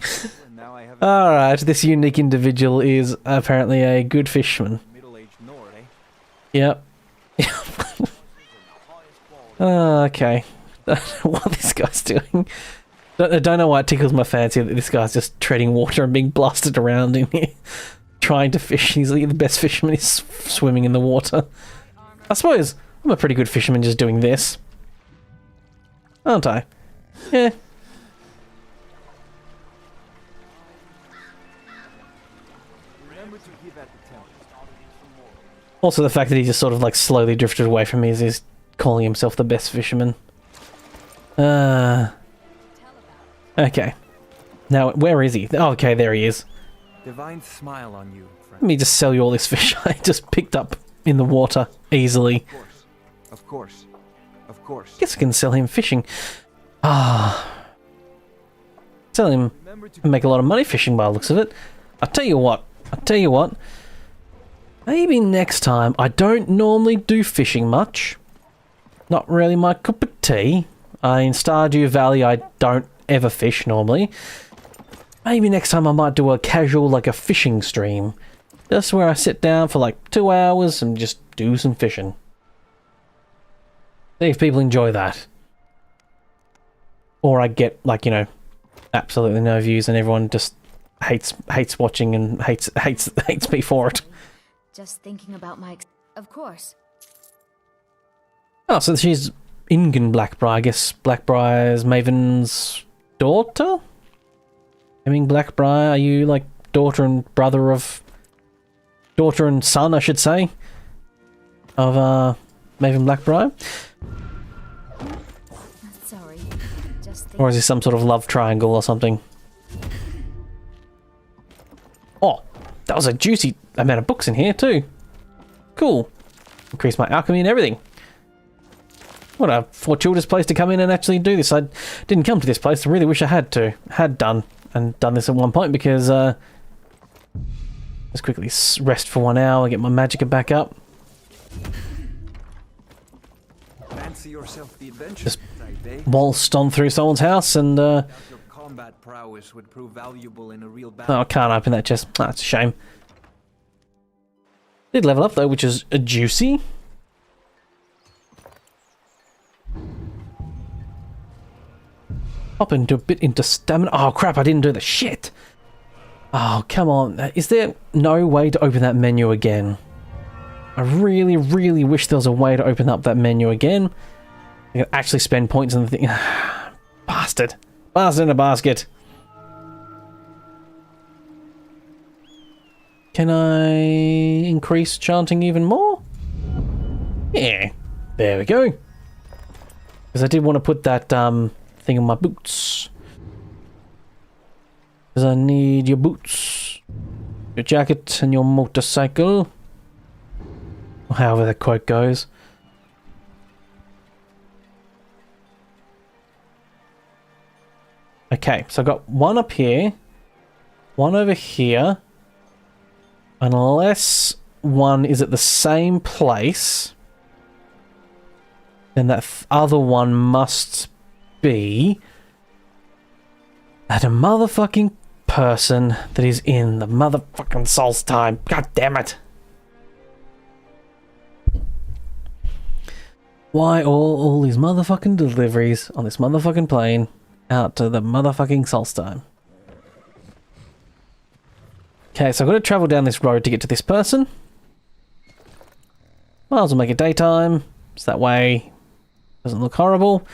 Alright, this unique individual is apparently a good fisherman. Middle-aged Nord, eh? Yep. Okay. I don't know what this guy's doing. I don't know why it tickles my fancy that this guy's just treading water and being blasted around in here. Trying to fish. He's like the best fisherman. He's swimming in the water. I suppose I'm a pretty good fisherman just doing this. Aren't I? Yeah. Also the fact that he just sort of like slowly drifted away from me as he's calling himself the best fisherman. Okay. Now, where is he? Oh, okay, there he is. Divine smile on you, friend. Let me just sell you all this fish I just picked up in the water easily. Of course. Of course. Guess I can sell him fishing. Sell him and make a lot of money fishing by the looks of it. I'll tell you what. Maybe next time. I don't normally do fishing much. Not really my cup of tea. In Stardew Valley I don't ever fish normally. Maybe next time I might do a casual, like a fishing stream. Just where I sit down for like 2 hours and just do some fishing. See if people enjoy that. Or I get, like, you know, absolutely no views and everyone just hates watching and hates me for it. Just thinking about my... Of course. Oh, so she's Ingen Blackbriar, I guess Blackbriar's Maven's daughter? I mean, Blackbriar, are you like daughter and son, I should say, of Maven Blackbriar? Sorry. Just Or is this some sort of love triangle or something? Oh, that was a juicy amount of books in here too. Cool. Increase my alchemy and everything. What a fortuitous place to come in and actually do this. I didn't come to this place. I really wish I had done this at one point because just quickly rest for 1 hour, get my magicka back up. Fancy yourself the adventure Just type, eh? waltzed on through someone's house and Your combat prowess would prove valuable in a real battle. oh, I can't open that chest. That's a shame. Did level up though, which is a juicy. Hop into a bit into stamina. Oh crap, I didn't do the shit. Oh, come on. Is there no way to open that menu again? I really, really wish there was a way to open up that menu again. I can actually spend points on the thing. Bastard. Bastard in a basket. Can I increase chanting even more? Yeah, there we go. Because I did want to put that thing on my boots. Because I need your boots, your jacket, and your motorcycle. Or however that quote goes. Okay, so I've got one up here, one over here. Unless one is at the same place, then that other one must be at a motherfucking person that is in the motherfucking Souls time. God damn it. Why all these motherfucking deliveries on this motherfucking plane out to the motherfucking Souls time? Okay, so I've got to travel down this road to get to this person. Might as well make it daytime, so that way it doesn't look horrible.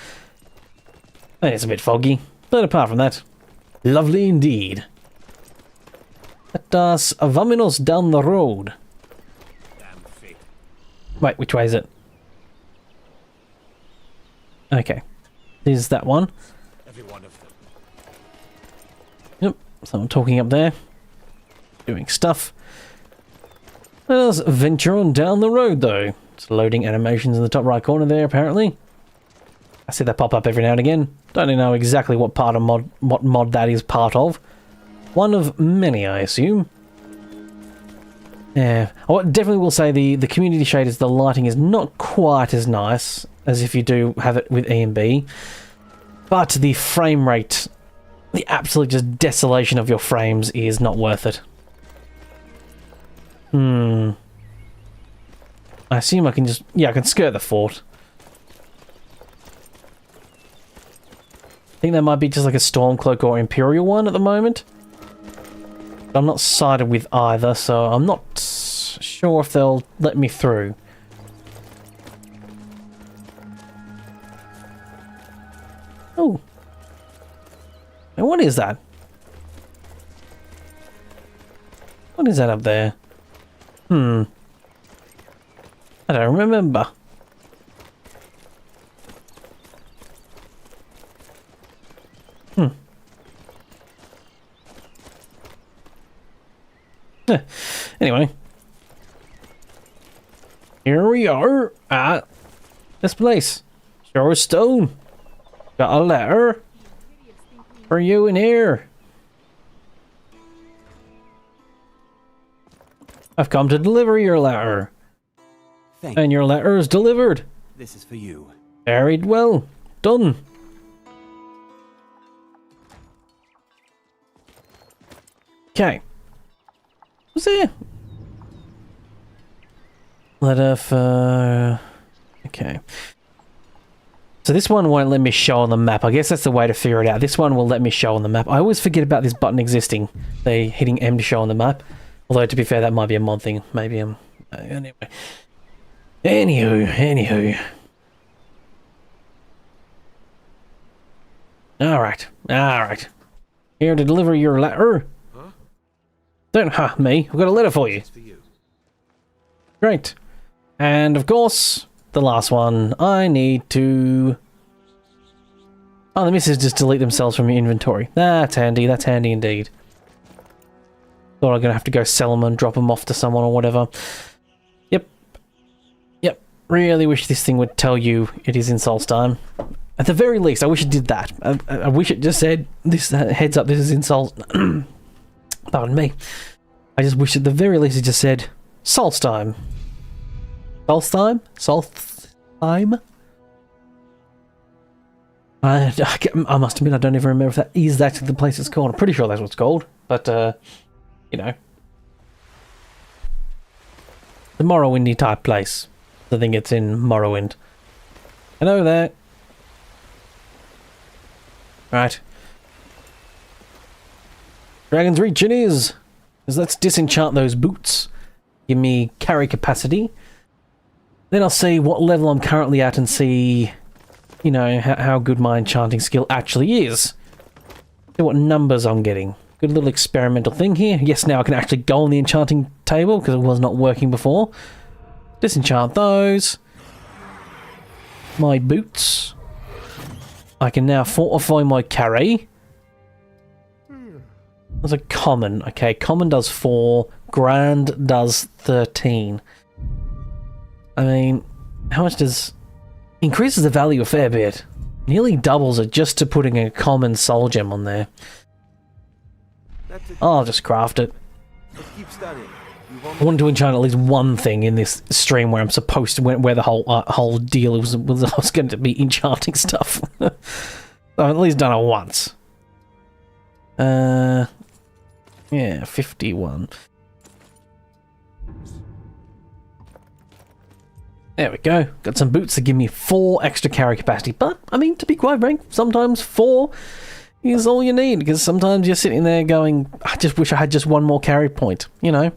And it's a bit foggy, but apart from that, lovely indeed. Let us vaminos down the road. Wait, which way is it? Okay, there's that one. Every one of them. Yep, so I'm talking up there. Doing stuff. Let us venture on down the road, though. It's loading animations in the top right corner there, apparently. I see that pop up every now and again. Don't know exactly what part of what mod that is part of. One of many, I assume. Yeah, I definitely will say the community shaders, the lighting is not quite as nice as if you do have it with E and B, but the frame rate, the absolute just desolation of your frames is not worth it. I assume I can just... Yeah, I can skirt the fort. I think that might be just like a Stormcloak or Imperial one at the moment. But I'm not sided with either, so I'm not sure if they'll let me through. Oh. And what is that? What is that up there? I don't remember. Anyway. Here we are at this place. Shore Stone. Got a letter for you in here. I've come to deliver your letter. Thank and your letter is delivered. This is for you. Very well done. Okay. What's there? Letter for... Okay. So this one won't let me show on the map. I guess that's the way to figure it out. This one will let me show on the map. I always forget about this button existing. They hitting M to show on the map. Although, to be fair, that might be a mod thing. Maybe I'm... anyway. Anywho. Alright. Here to deliver your letter. Huh? Don't ha me. I've got a letter for you. Great. And, of course, the last one. I need to... Oh, the misses just delete themselves from your inventory. That's handy indeed. Thought I'm gonna have to go sell them and drop them off to someone or whatever. Yep. Really wish this thing would tell you it is in Souls time. At the very least, I wish it did that. I wish it just said, this heads up, this is in Souls... Pardon me. I just wish at the very least it just said, Souls time. Souls time? Souls time? I must admit, I don't even remember if that is actually the place it's called. I'm pretty sure that's what it's called, but, you know. The Morrowindy type place. I think it's in Morrowind. Hello there. Right. Dragon's Reach it is. Let's disenchant those boots. Give me carry capacity. Then I'll see what level I'm currently at and see, you know, how good my enchanting skill actually is. See what numbers I'm getting. Good little experimental thing here. Yes, now I can actually go on the enchanting table because it was not working before. Disenchant those. My boots. I can now fortify my carry. There's a common. Okay, common does 4. Grand does 13. I mean, how much does... Increases the value a fair bit. Nearly doubles it just to putting a common soul gem on there. I'll just craft it. Keep studying. I wanted to enchant at least one thing in this stream where I'm supposed to, where the whole deal was I was going to be enchanting stuff. I've at least done it once. Yeah, 51. There we go. Got some boots that give me 4 extra carry capacity. But, I mean, to be quite frank, sometimes 4 is all you need. Because sometimes you're sitting there going, I just wish I had just one more carry point, you know.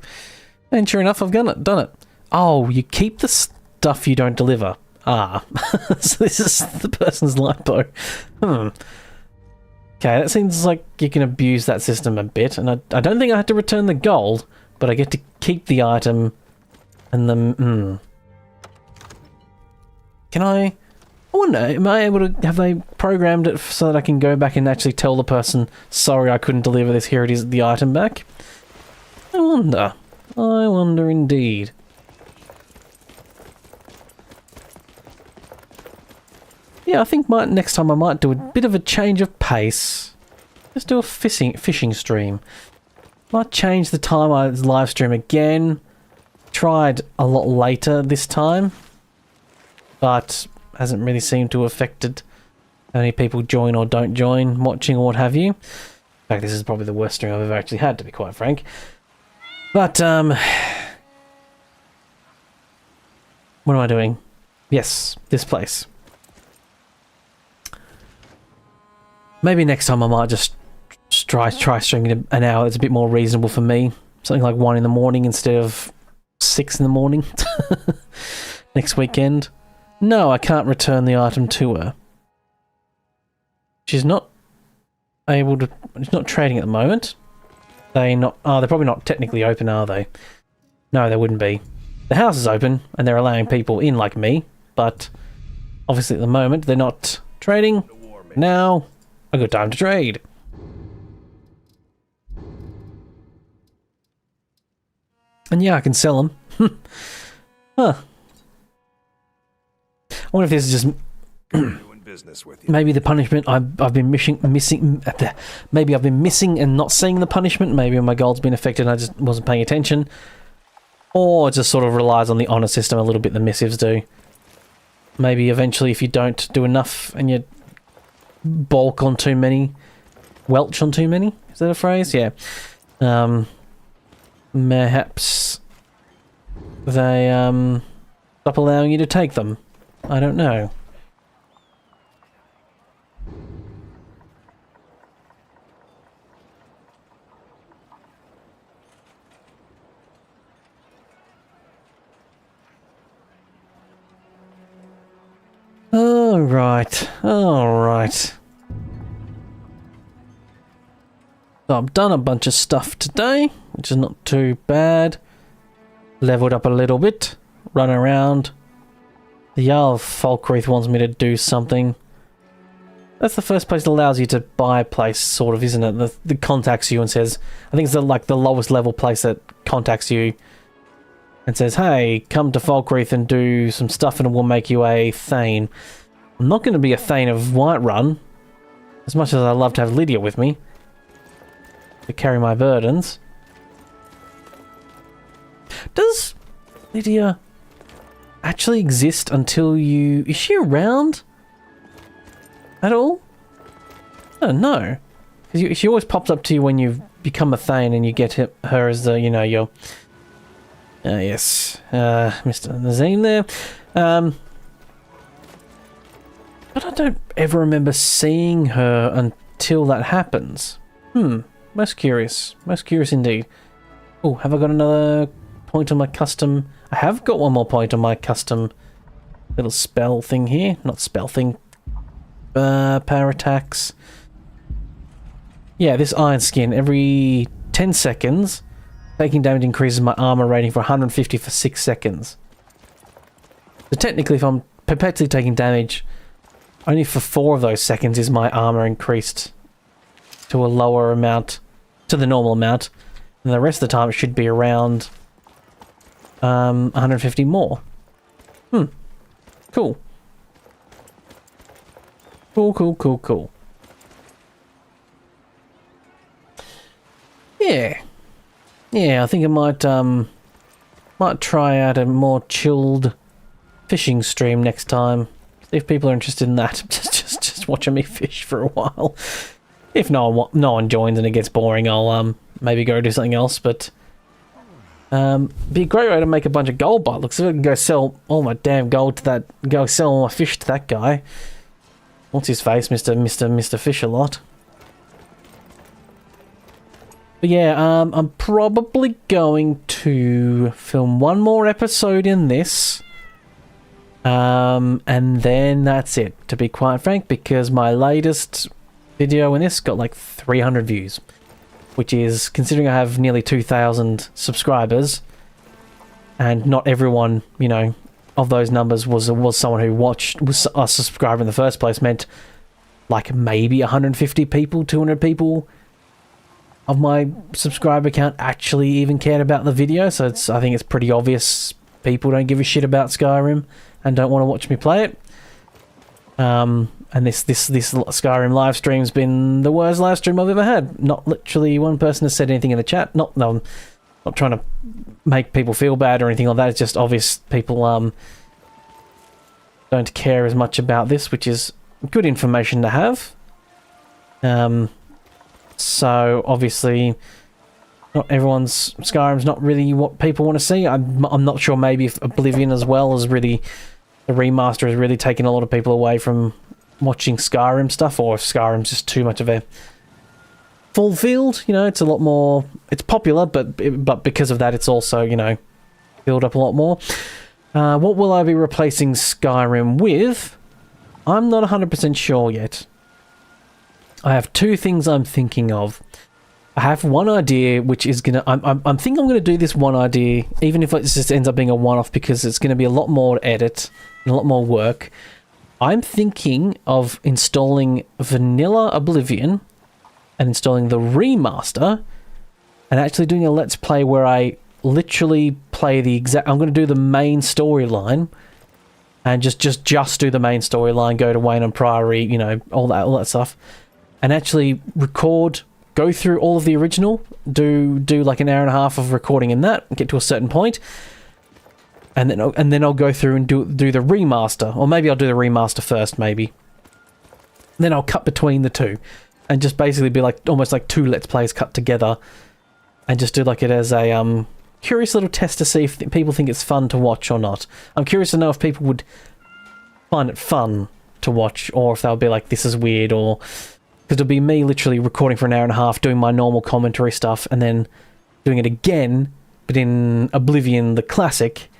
And sure enough, I've done it. Oh, you keep the stuff you don't deliver. Ah. So this is the person's lipo. Okay, that seems like you can abuse that system a bit. And I don't think I have to return the gold, but I get to keep the item and the... Can I wonder, am I able to, have they programmed it so that I can go back and actually tell the person, sorry I couldn't deliver this, here it is, the item back? I wonder indeed. Yeah, I think next time I might do a bit of a change of pace. Just do a fishing stream. Might change the time I live stream again. Tried a lot later this time. But hasn't really seemed to have affected how many people join or don't join, watching or what have you. In fact, this is probably the worst stream I've ever actually had, to be quite frank. But, what am I doing? Yes, this place. Maybe next time I might just try streaming an hour that's a bit more reasonable for me. Something like 1 in the morning instead of 6 in the morning. Next weekend. No, I can't return the item to her. She's not able to... She's not trading at the moment. They're probably not technically open, are they? No, they wouldn't be. The house is open, and they're allowing people in like me, but obviously at the moment they're not trading. Now, a good time to trade. And yeah, I can sell them. Huh. I wonder if this is just doing business with you. maybe the punishment I've been missing. Maybe I've been missing and not seeing the punishment. Maybe my gold's been affected and I just wasn't paying attention. Or it just sort of relies on the honor system a little bit. The missives do. Maybe eventually, if you don't do enough and you bulk on too many, welch on too many. Is that a phrase? Yeah. Perhaps they stop allowing you to take them. I don't know. All right. So I've done a bunch of stuff today, which is not too bad. Leveled up a little bit, run around. The Jarl of Falkreath wants me to do something. That's the first place that allows you to buy a place, sort of, isn't it? That contacts you and says, I think it's like the lowest level place that contacts you and says, hey, come to Falkreath and do some stuff and we'll make you a Thane. I'm not going to be a Thane of Whiterun, as much as I love to have Lydia with me to carry my burdens. Does Lydia actually exist until you... Is she around at all? I don't know. Because she always pops up to you when you've become a Thane and you get her as the, you know, your... yes, Mr. Nazim there. But I don't ever remember seeing her until that happens. Most curious. Most curious indeed. Oh, have I got another point on my custom? I have got one more point on my custom little spell thing here. Not spell thing. Power attacks. Yeah, this iron skin, every 10 seconds, taking damage increases my armor rating for 150 for 6 seconds. So technically, if I'm perpetually taking damage, only for 4 of those seconds is my armor increased to a lower amount, to the normal amount, and the rest of the time it should be around 150 more. Cool. Cool. Yeah, I think I might try out a more chilled fishing stream next time. If people are interested in that, just watching me fish for a while. If no one joins and it gets boring, I'll maybe go do something else. But be a great way to make a bunch of gold by looks. If I can go sell all my damn gold to that, go sell all my fish to that guy. What's his face, Mr. Fish a lot. But yeah, I'm probably going to film one more episode in this. And then that's it, to be quite frank, because my latest video in this got like 300 views. Which is, considering I have nearly 2,000 subscribers, and not everyone, you know, of those numbers was someone who was a subscriber in the first place, meant like maybe 150 people, 200 people of my subscriber count actually even cared about the video. So I think it's pretty obvious people don't give a shit about Skyrim and don't want to watch me play it. And this Skyrim live stream's been the worst live stream I've ever had. Not literally one person has said anything in the chat. No, I'm not trying to make people feel bad or anything like that. It's just obvious people don't care as much about this, which is good information to have. So obviously, not everyone's Skyrim's not really what people want to see. I'm not sure. Maybe if Oblivion as well is really, the remaster is really taking a lot of people away from watching Skyrim stuff, or if Skyrim's just too much of a full field. You know, it's a lot more. It's popular, but because of that, it's also, you know, filled up a lot more. What will I be replacing Skyrim with? I'm not 100% sure yet. I have two things I'm thinking of. I have one idea, which is gonna. I'm thinking I'm gonna do this one idea, even if it just ends up being a one-off, because it's gonna be a lot more to edit and a lot more work. I'm thinking of installing vanilla Oblivion and installing the remaster, and actually doing a let's play where I literally play the exact. I'm gonna do the main storyline, and just do the main storyline. Go to Wayne and Priory, you know, all that stuff, and actually record. Go through all of the original, do like an hour and a half of recording in that, get to a certain point, and then I'll go through and do the remaster, or maybe I'll do the remaster first, maybe. Then I'll cut between the two, and just basically be like almost like two let's plays cut together, and just do like it as a curious little test to see if people think it's fun to watch or not. I'm curious to know if people would find it fun to watch, or if they'll be like, this is weird, or. Because it'll be me literally recording for an hour and a half, doing my normal commentary stuff, and then doing it again, but in Oblivion, the classic.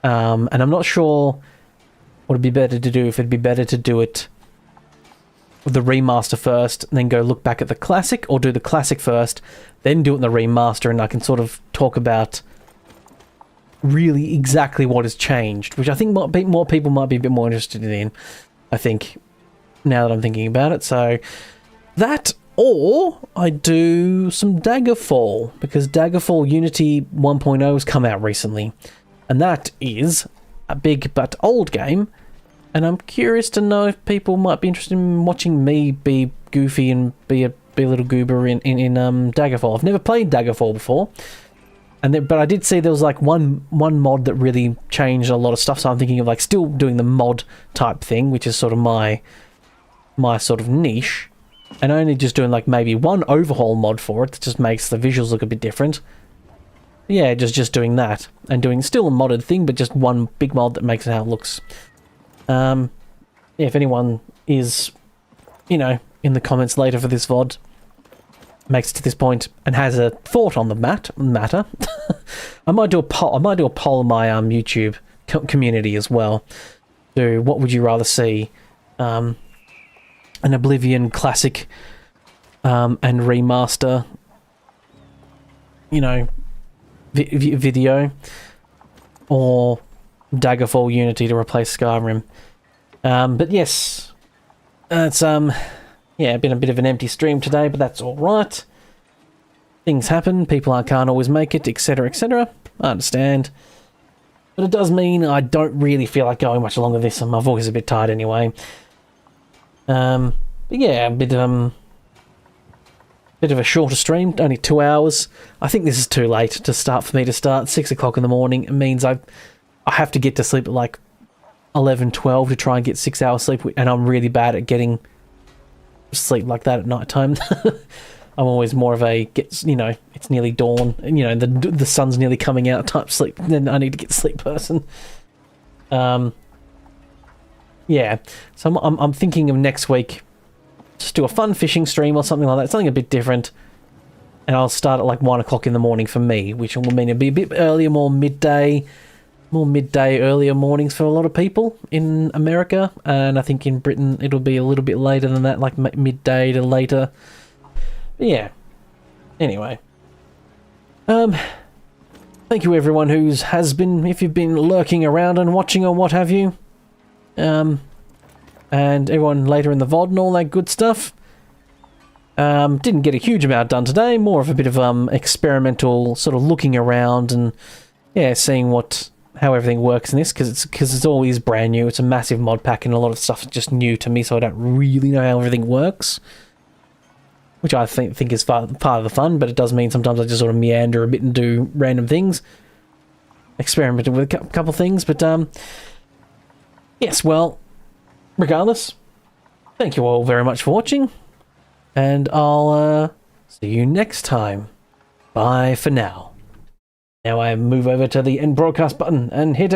And I'm not sure what would be better to do, if it'd be better to do it with the remaster first, and then go look back at the classic, or do the classic first, then do it in the remaster, and I can sort of talk about really exactly what has changed, which I think more people might be a bit more interested in, I think. Now that I'm thinking about it, so that, or I do some Daggerfall, because Daggerfall Unity 1.0 has come out recently, and that is a big but old game, and I'm curious to know if people might be interested in watching me be goofy and be a little goober in Daggerfall. I've never played Daggerfall before, but I did see there was like one mod that really changed a lot of stuff, so I'm thinking of like still doing the mod type thing, which is sort of my sort of niche, and only just doing like maybe one overhaul mod for it that just makes the visuals look a bit different. Yeah, just doing that, and doing still a modded thing, but just one big mod that makes it how it looks. Yeah, if anyone is, you know, in the comments later for this VOD, makes it to this point and has a thought on the matter, I might do a poll. I might do a poll on my YouTube community as well. So, what would you rather see? An Oblivion classic and remaster, you know, video, or Daggerfall Unity to replace Skyrim. But yes, it's yeah, been a bit of an empty stream today, but that's all right. Things happen, people can't always make it, etc, etc. I understand. But it does mean I don't really feel like going much longer this. My voice is a bit tired anyway. But yeah, a bit of a shorter stream, only 2 hours. I think this is too late to start for me to start. 6 o'clock in the morning. It means I have to get to sleep at like 11, 12 to try and get 6 hours sleep, and I'm really bad at getting sleep like that at night time. I'm always more of a you know, it's nearly dawn, and you know, the sun's nearly coming out type sleep. Then I need to get sleep person. Yeah, so I'm thinking of next week, just do a fun fishing stream or something like that, something a bit different, and I'll start at like 1 o'clock in the morning for me, which will mean it'll be a bit earlier, more midday, earlier mornings for a lot of people in America, and I think in Britain it'll be a little bit later than that, like midday to later. But yeah. Anyway. Thank you everyone has been, if you've been lurking around and watching or what have you. And everyone later in the VOD and all that good stuff. Didn't get a huge amount done today, more of a bit of experimental sort of looking around and yeah, seeing how everything works in this, because it's always brand new. It's a massive mod pack and a lot of stuff is just new to me, so I don't really know how everything works. Which I think is part of the fun, but it does mean sometimes I just sort of meander a bit and do random things. Experimenting with a couple things, but yes, well, regardless, thank you all very much for watching, and I'll see you next time. Bye for now. Now I move over to the end broadcast button and hit it.